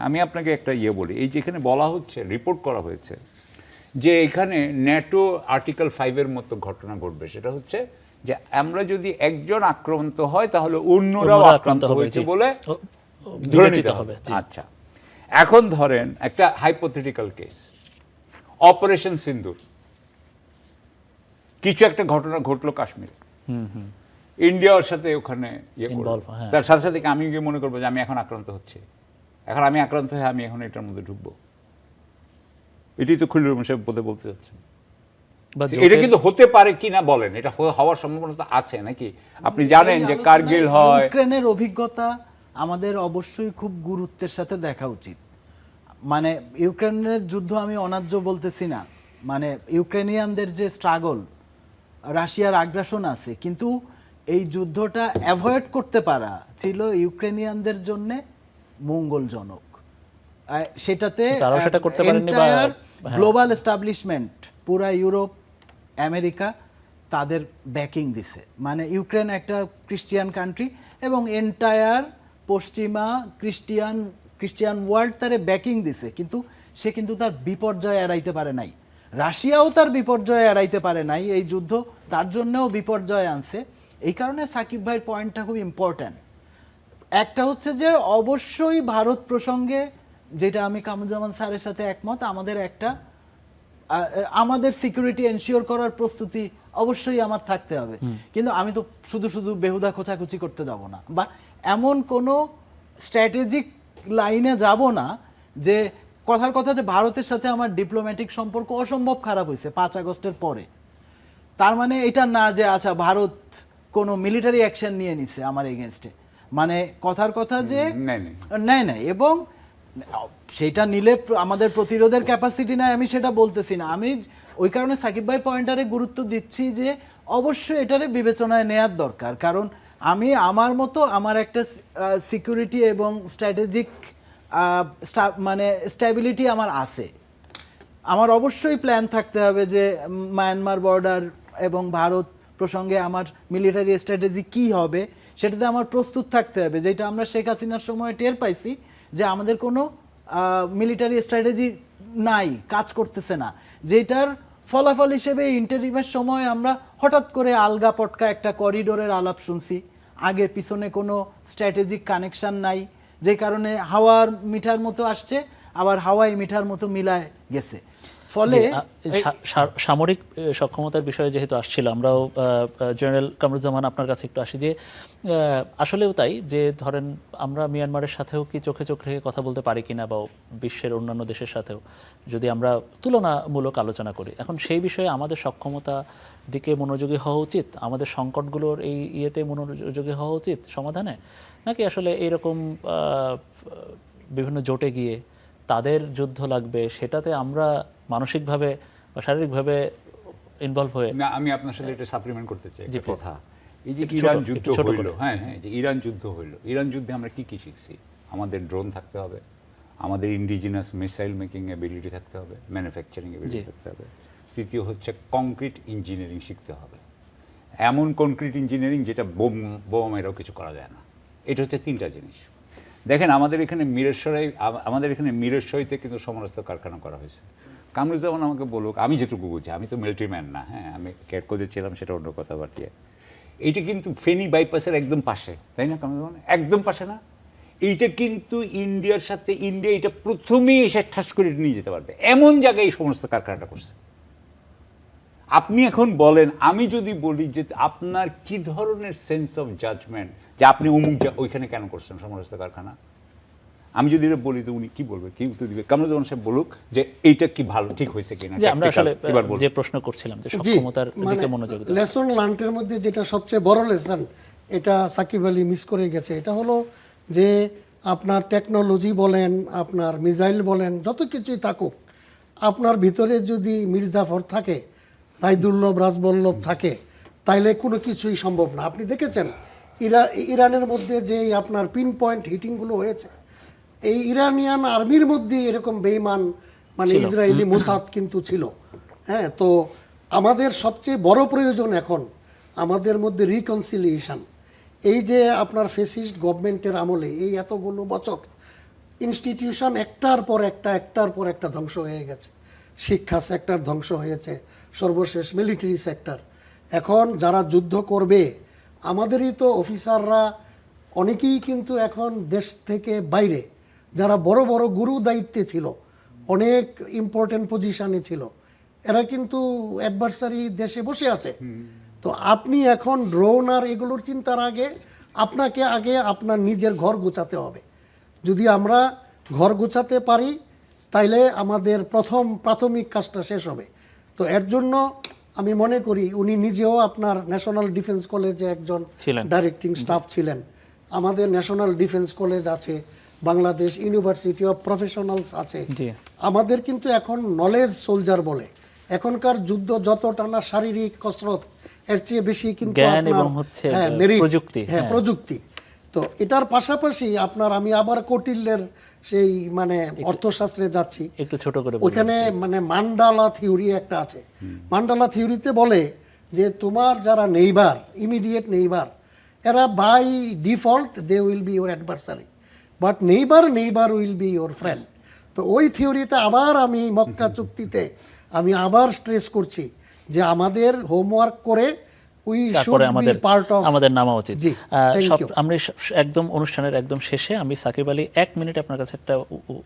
Speaker 1: আমি আপনাকে একটা বলি, এই যে এখানে বলা হচ্ছে, রিপোর্ট করা হয়েছে যে এখানে ন্যাটো আর্টিকেল 5 মতো ঘটনা ঘটবে। সেটা হচ্ছে যে আমরা যদি একজন আক্রান্ত হয় তাহলে অন্যরাও আক্রান্ত হয়েছে বলে ধরে নিতে হবে। আচ্ছা, এখন ধরেন একটা হাইপোথেটিক্যাল কেস, অপারেশন সিন্দুর, কিছু একটা ঘটনা ঘটলো কাশ্মীরে, ইন্ডিয়ার সাথে ওখানে তার সাথে সাথে আমি গিয়ে মনে করবো যে আমি এখন আক্রান্ত হচ্ছে, এখন আমি আক্রান্ত হয়ে আমি এখন এটার মধ্যে ঢুকবো, এটি তো খুলির সাহেব বলতে চাচ্ছেন। এটা কিন্তু হতে পারে কিনা বলেন, এটা হওয়ার সম্ভাবনা তো আছে নাকি? আপনি জানেন যে কারগিল হয়,
Speaker 4: ইউক্রেনের অভিজ্ঞতা আমাদের অবশ্যই খুব গুরুত্বের সাথে দেখা উচিত। মানে ইউক্রেনের যুদ্ধ আমি অন্যায্য বলতেছি না, মানে ইউক্রেনিয়ানদের যে স্ট্রাগল, রাশিয়ার আগ্রাসন আছে, কিন্তু এই যুদ্ধটা অ্যাভয়েড করতে পারা ছিল ইউক্রেনিয়ানদের জন্য মঙ্গলজনক। সেটাতে গ্লোবাল এস্টাবলিশমেন্ট, পুরা ইউরোপ, আমেরিকা তাদের ব্যাকিং দিছে। মানে ইউক্রেন একটা খ্রিস্টিয়ান কান্ট্রি এবং এন্টায়ার পশ্চিমা খ্রিস্টিয়ান ওয়ার্ল্ড তারে ব্যাকিং দিছে, কিন্তু সে কিন্তু তার বিপর্যয় এড়াইতে পারে নাই। রাশিয়াও তার বিপর্যয় এড়াইতে পারে নাই, এই যুদ্ধ তার জন্যও বিপর্যয় আনছে। এই কারণে সাকিব ভাইয়ের পয়েন্টটা খুব ইম্পর্ট্যান্ট। একটা হচ্ছে যে অবশ্যই ভারত প্রসঙ্গে, যেটা আমি কামরুজ্জামান স্যারের সাথে একমত, আমাদের সিকিউরিটি এনশিওর করার প্রস্তুতি অবশ্যই আমার থাকতে হবে, কিন্তু আমি তো শুধু শুধু বেহুদা খোঁচাখুচি করতে যাব না, বা এমন কোনো স্ট্র্যাটেজিক লাইনে যাব না যে কথার কথা যে ভারতের সাথে আমার ডিপ্লোম্যাটিক সম্পর্ক অসম্ভব খারাপ হয়েছে 5 আগস্টের পরে। তার মানে এটা না যে আচ্ছা ভারত কোনো মিলিটারি অ্যাকশন নিয়ে নিছে আমার এগেনস্টে, মানে কথার কথা যে নেয় নাই, এবং সেটা নিলে আমাদের প্রতিরোধের ক্যাপাসিটি নাই আমি সেটা বলতেছি না। আমি ওই কারণে সাকিব ভাই পয়েন্টারে গুরুত্ব দিচ্ছি যে অবশ্যই এটারে বিবেচনায় নেওয়ার দরকার, কারণ আমি আমার মতো আমার একটা সিকিউরিটি এবং স্ট্র্যাটেজিক মানে স্ট্যাবিলিটি আমার আছে। আমার অবশ্যই প্ল্যান থাকতে হবে যে মায়ানমার বর্ডার এবং ভারত প্রসঙ্গে আমার মিলিটারি স্ট্র্যাটেজি কি হবে সেটাতে আমার প্রস্তুত থাকতে হবে, যেটা আমরা শেখ হাসিনার সময় টের পাইছি যে আমাদের কোনো মিলিটারি স্ট্র্যাটেজি নাই, কাজ করতেছে না, যেটার ফলাফল হিসেবে ইন্টারিমের সময় আমরা হঠাৎ করে আলগা পটকা একটা করিডোরের আলাপ শুনছি, আগে পিছনে কোনো স্ট্র্যাটেজিক কানেকশন নাই, যে কারণে হাওয়ার মিঠার মতো আসছে আবার হাওয়াই মিঠার মতো মিলায় গেছে। ফলে
Speaker 3: সামরিক সক্ষমতার বিষয়ে যেহেতু আসছিল, আমরাও জেনারেল কামরুজ্জামান আপনার কাছে একটু আসি যে আসলেও তাই, যে ধরেন আমরা মিয়ানমারের সাথেও কি চোখে চোখ রেখে কথা বলতে পারি কিনা, বা বিশ্বের অন্যান্য দেশের সাথেও যদি আমরা তুলনামূলক আলোচনা করি, এখন সেই বিষয়ে আমাদের সক্ষমতা দিকে মনোযোগী হওয়া উচিত, আমাদের সংকটগুলোর এই ইয়েতে মনোযোগী হওয়া উচিত সমাধানে, নাকি আসলে এইরকম বিভিন্ন জোটে গিয়ে তাদের যুদ্ধ লাগবে সেটাতে আমরা মানসিকভাবে বা শারীরিকভাবে ইনভলভ হয়ে?
Speaker 1: না, আমি আপনার সাথে এটা সাপ্লিমেন্ট করতে চাই একটা কথা। এই যে ইরান যুদ্ধ হইল, হ্যাঁ, যে ইরান যুদ্ধ হইল, ইরান যুদ্ধে আমরা কি কি শিখছি? আমাদের ড্রোন থাকতে হবে, আমাদের ইন্ডিজিনাস মিসাইল মেকিং এবিলিটি থাকতে হবে, ম্যানুফ্যাকচারিং এবিলিটি থাকতে হবে। তৃতীয় হচ্ছে কংক্রিট ইঞ্জিনিয়ারিং শিখতে হবে, এমন কংক্রিট ইঞ্জিনিয়ারিং যেটা বোমা মেরেও কিছু করা যায় না। এটা হচ্ছে 3টা জিনিস। দেখেন আমাদের এখানে মিরেশ্বরীতে কিন্তু সমরস্ত কারখানা করা হয়েছে। কামরুজ্জামান আমাকে বলুক, আমি যেটুকু বুঝি, আমি তো মিলিটারি ম্যান না, হ্যাঁ, আমি ক্যাটকোজে ছিলাম, সেটা অন্য কথা বাটিয়ে। এইটা কিন্তু ফেনী বাইপাসের একদম পাশে, তাই না কামরুজ্জামান? একদম পাশে না? এইটা কিন্তু ইন্ডিয়ার সাথে, ইন্ডিয়া এটা প্রথমেই এসে ঠাস করে নিয়ে যেতে পারবে, এমন জায়গায় এই সমস্ত কারখানাটা করছে। আপনি এখন বলেন, আমি যদি বলি যে আপনার কি ধরনের সেন্স অফ জাজমেন্ট যে আপনি ওইখানে কেন করছেন সমরস্ত কারখানা, আমি যদি এটা বলি তো উনি কি বলবে, কি উত্তর দিবে? কামরুজ্জামান সাহেব বলুক যে এইটা কি ভালো ঠিক হয়েছে কিনা।
Speaker 3: আমরা আসলে যে প্রশ্ন করছিলাম যে সক্ষমতার দিকে মনোযোগ দাও।
Speaker 2: লেসন লার্নটের মধ্যে যেটা সবচেয়ে বড় লেসন, এটা সাকিব আলী মিস করে গেছে, এটা হলো যে আপনার টেকনোলজি বলেন, আপনার মিসাইল বলেন, যত কিছুই থাকুক, আপনার ভিতরে যদি মির্জাফর থাকে, রায়দুল্লভ রাজবল্লভ থাকে, তাইলে কোনো কিছুই সম্ভব না। আপনি দেখেছেন ইরানের মধ্যে যে আপনার পিন পয়েন্ট হিটিংগুলো হয়েছে, এই ইরানিয়ান আর্মির মধ্যে এরকম বেঈমান মানে ইসরায়েলি মোসাদ কিন্তু ছিল। হ্যাঁ, তো আমাদের সবচেয়ে বড় প্রয়োজন এখন আমাদের মধ্যে রিকনসিলিয়েশন। এই যে আপনার ফেসিস্ট গভর্নমেন্টের আমলে এই এতগুলো বছর ইনস্টিটিউশন একটার পর একটা ধ্বংস হয়ে গেছে। শিক্ষা সেক্টর ধ্বংস হয়েছে, সর্বশেষ মিলিটারি সেক্টর। এখন যারা যুদ্ধ করবে আমাদেরই তো অফিসাররা অনেকেই কিন্তু এখন দেশ থেকে বাইরে, যারা বড় বড় গুরু দায়িত্বে ছিল, অনেক ইম্পর্টেন্ট পজিশনে ছিল, এরা কিন্তু অ্যাডভার্সারি দেশে বসে আছে। তো আপনি এখন ড্রোন আর এগুলোর চিন্তার আগে আপনাকে আগে আপনার নিজের ঘর গোছাতে হবে। যদি আমরা ঘর গোছাতে পারি তাইলে আমাদের প্রাথমিক কাজটা শেষ হবে। তো এর জন্য আমি মনে করি উনি নিজেও আপনার ন্যাশনাল ডিফেন্স কলেজে একজন
Speaker 3: ছিলেন।
Speaker 2: ডাইরেক্টিং স্টাফ ছিলেন। আমাদের ন্যাশনাল ডিফেন্স কলেজ আছে, বাংলাদেশ ইউনিভার্সিটি অফ প্রফেশনালস আছে।
Speaker 3: জি।
Speaker 2: আমাদের কিন্তু এখন নলেজ সোলজার বলে। এখনকার যুদ্ধ যতটা না শারীরিক কসরত, এর চেয়ে বেশি কিন্তু
Speaker 3: জ্ঞান
Speaker 2: আপনার
Speaker 3: এবং হচ্ছে
Speaker 2: merit,
Speaker 3: প্রযুক্তি, হ্যাঁ।
Speaker 2: প্রযুক্তি। তো এটার পাশাপাশি আপনার আমি আবার কৌটিল্যের সেই মানে অর্থশাস্ত্রে যাচ্ছি,
Speaker 3: একটু ছোট করে বলুন।
Speaker 2: ওইখানে মানে মান্ডালা থিওরি একটা আছে। মান্ডালা থিওরিতে বলে যে তোমার যারা নেইবার, ইমিডিয়েট নেইবার, এরা by default they will be your adversary, but neighbour will be your friend. তো ওই থিওরিতে আবার আমি মক্কা চুক্তিতে আমি আবার স্ট্রেস করছি যে আমাদের হোমওয়ার্ক করে উই শুড
Speaker 3: তারপরে
Speaker 2: বি
Speaker 3: আমাদের
Speaker 2: পার্ট অফ।
Speaker 3: আমাদের নামা উচিত।
Speaker 2: জি, thank
Speaker 3: সব
Speaker 2: you.
Speaker 3: আমরা একদম অনুষ্ঠানের একদম শেষে আমি সাকিব আলী 1 মিনিট আপনার কাছে একটা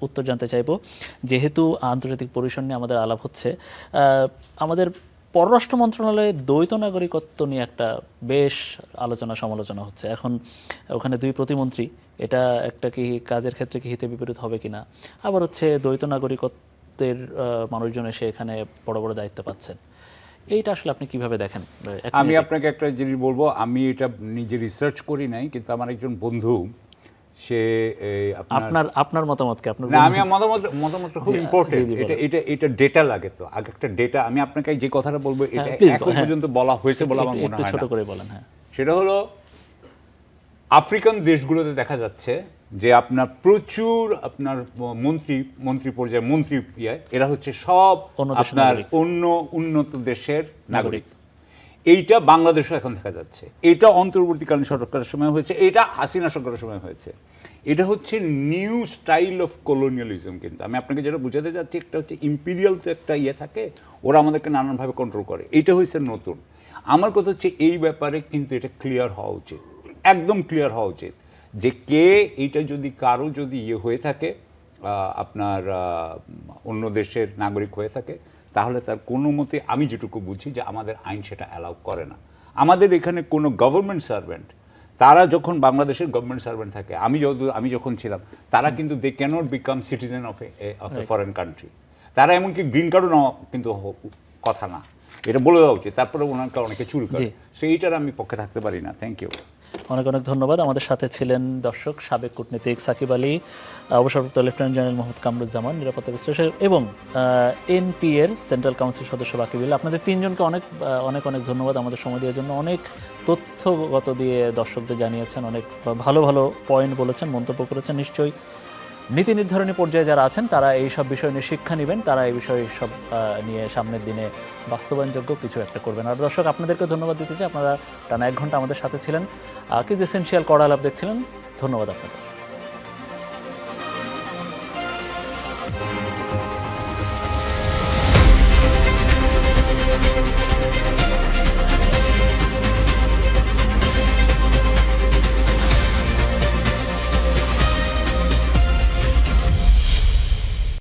Speaker 3: উত্তর জানতে চাইবো। যেহেতু আন্তর্জাতিক পরিসর নিয়ে আমাদের আলাপ হচ্ছে, আমাদের পররাষ্ট্র মন্ত্রণালয়ে দ্বৈত নাগরিকত্ব নিয়ে একটা বেশ আলোচনা সমালোচনা হচ্ছে এখন। ওখানে 2 প্রতিমন্ত্রী, এটা একটা কি কাজের ক্ষেত্রে কি হিতে বিপরীত হবে কিনা, আবার হচ্ছে দ্বৈত নাগরিকত্বের মানুষজন এসে এখানে বড় বড় দায়িত্ব পাচ্ছেন, এইটা আসলে আপনি কিভাবে দেখেন?
Speaker 1: আমি আপনাকে একটা জিনিস বলবো, আমি এটা নিজে রিসার্চ করি নাই, কিন্তু আমার একজন বন্ধু, সে
Speaker 3: আপনার মতামতকে আপনার
Speaker 1: না, আমি মতামতটা খুব ইম্পর্টেন্ট। এটা ডেটা লাগে, তো আগে একটা ডেটা আমি আপনাকে যে কথাটা বলবো এটা এখন পর্যন্ত বলা হয়েছে বলে আমার মনে হয়
Speaker 3: ছোট
Speaker 1: না।
Speaker 3: করে বলেন। হ্যাঁ,
Speaker 1: সেটা হলো আফ্রিকান দেশগুলোতে দেখা যাচ্ছে যে আপনার প্রচুর আপনার মন্ত্রী পর্যায়ে মন্ত্রী এরা হচ্ছে সব আপনার অন্য উন্নত দেশের নাগরিক। এইটা বাংলাদেশও এখন দেখা যাচ্ছে। এটা অন্তর্বর্তীকালীন সরকারের সময় হয়েছে, এটা হাসিনা সরকারের সময় হয়েছে। এটা হচ্ছে নিউ স্টাইল অফ কলোনিয়ালিজম। কিন্তু আমি আপনাকে যেটা বুঝাতে চাচ্ছি, একটা হচ্ছে ইম্পিরিয়াল তো একটা থাকে, ওরা আমাদেরকে নানানভাবে কন্ট্রোল করে, এইটা হয়েছে নতুন। আমার কথা হচ্ছে এই ব্যাপারে কিন্তু এটা ক্লিয়ার হওয়া উচিত, একদম ক্লিয়ার হওয়া উচিত যে কে এইটা যদি কারো যদি হয়ে থাকে, আপনার অন্য দেশের নাগরিক হয়ে থাকে, তাহলে তার কোনো মতে আমি যেটুকু বুঝি যে আমাদের আইন সেটা অ্যালাউ করে না। আমাদের এখানে কোনো গভর্নমেন্ট সার্ভেন্ট, তারা যখন বাংলাদেশের গভর্নমেন্ট সার্ভেন্ট থাকে, আমি যখন ছিলাম, তারা কিন্তু they cannot become citizen of a foreign country. তারা এমনকি গ্রিন কার্ডও নেওয়া কিন্তু কথা না, এটা বলে দেওয়া উচিত। তারপরে ওনাকে অনেকে চুরি করে, সেইটার আমি পক্ষে থাকতে পারি না। থ্যাংক ইউ,
Speaker 3: অনেক অনেক ধন্যবাদ। আমাদের সাথে ছিলেন দর্শক সাবেক কূটনীতিক সাকিব আলী, অবসরপ্রাপ্ত লেফটেন্যান্ট জেনারেল মোহাম্মদ কামরুজ্জামান, নিরাপত্তা বিশ্লেষক, এবং এনপি এর সেন্ট্রাল কাউন্সিল সদস্য বাকিব আলী। আপনাদের 3 জনকে অনেক অনেক অনেক ধন্যবাদ আমাদের সময় দেওয়ার জন্য। অনেক তথ্যগত দিয়ে দর্শকদের জানিয়েছেন, অনেক ভালো ভালো পয়েন্ট বলেছেন, মন্তব্য করেছেন। নিশ্চয়ই নীতি নির্ধারণী পর্যায়ে যারা আছেন তারা এই সব বিষয় নিয়ে শিক্ষা নেবেন, তারা এই বিষয় সব নিয়ে সামনের দিনে বাস্তবায়নযোগ্য কিছু একটা করবেন। আর দর্শক, আপনাদেরকে ধন্যবাদ দিতে চাই, আপনারা টানা 1 ঘন্টা আমাদের সাথে ছিলেন, কিজ এসেনশিয়াল কড়া আলাপ দেখছিলেন। ধন্যবাদ আপনাদের।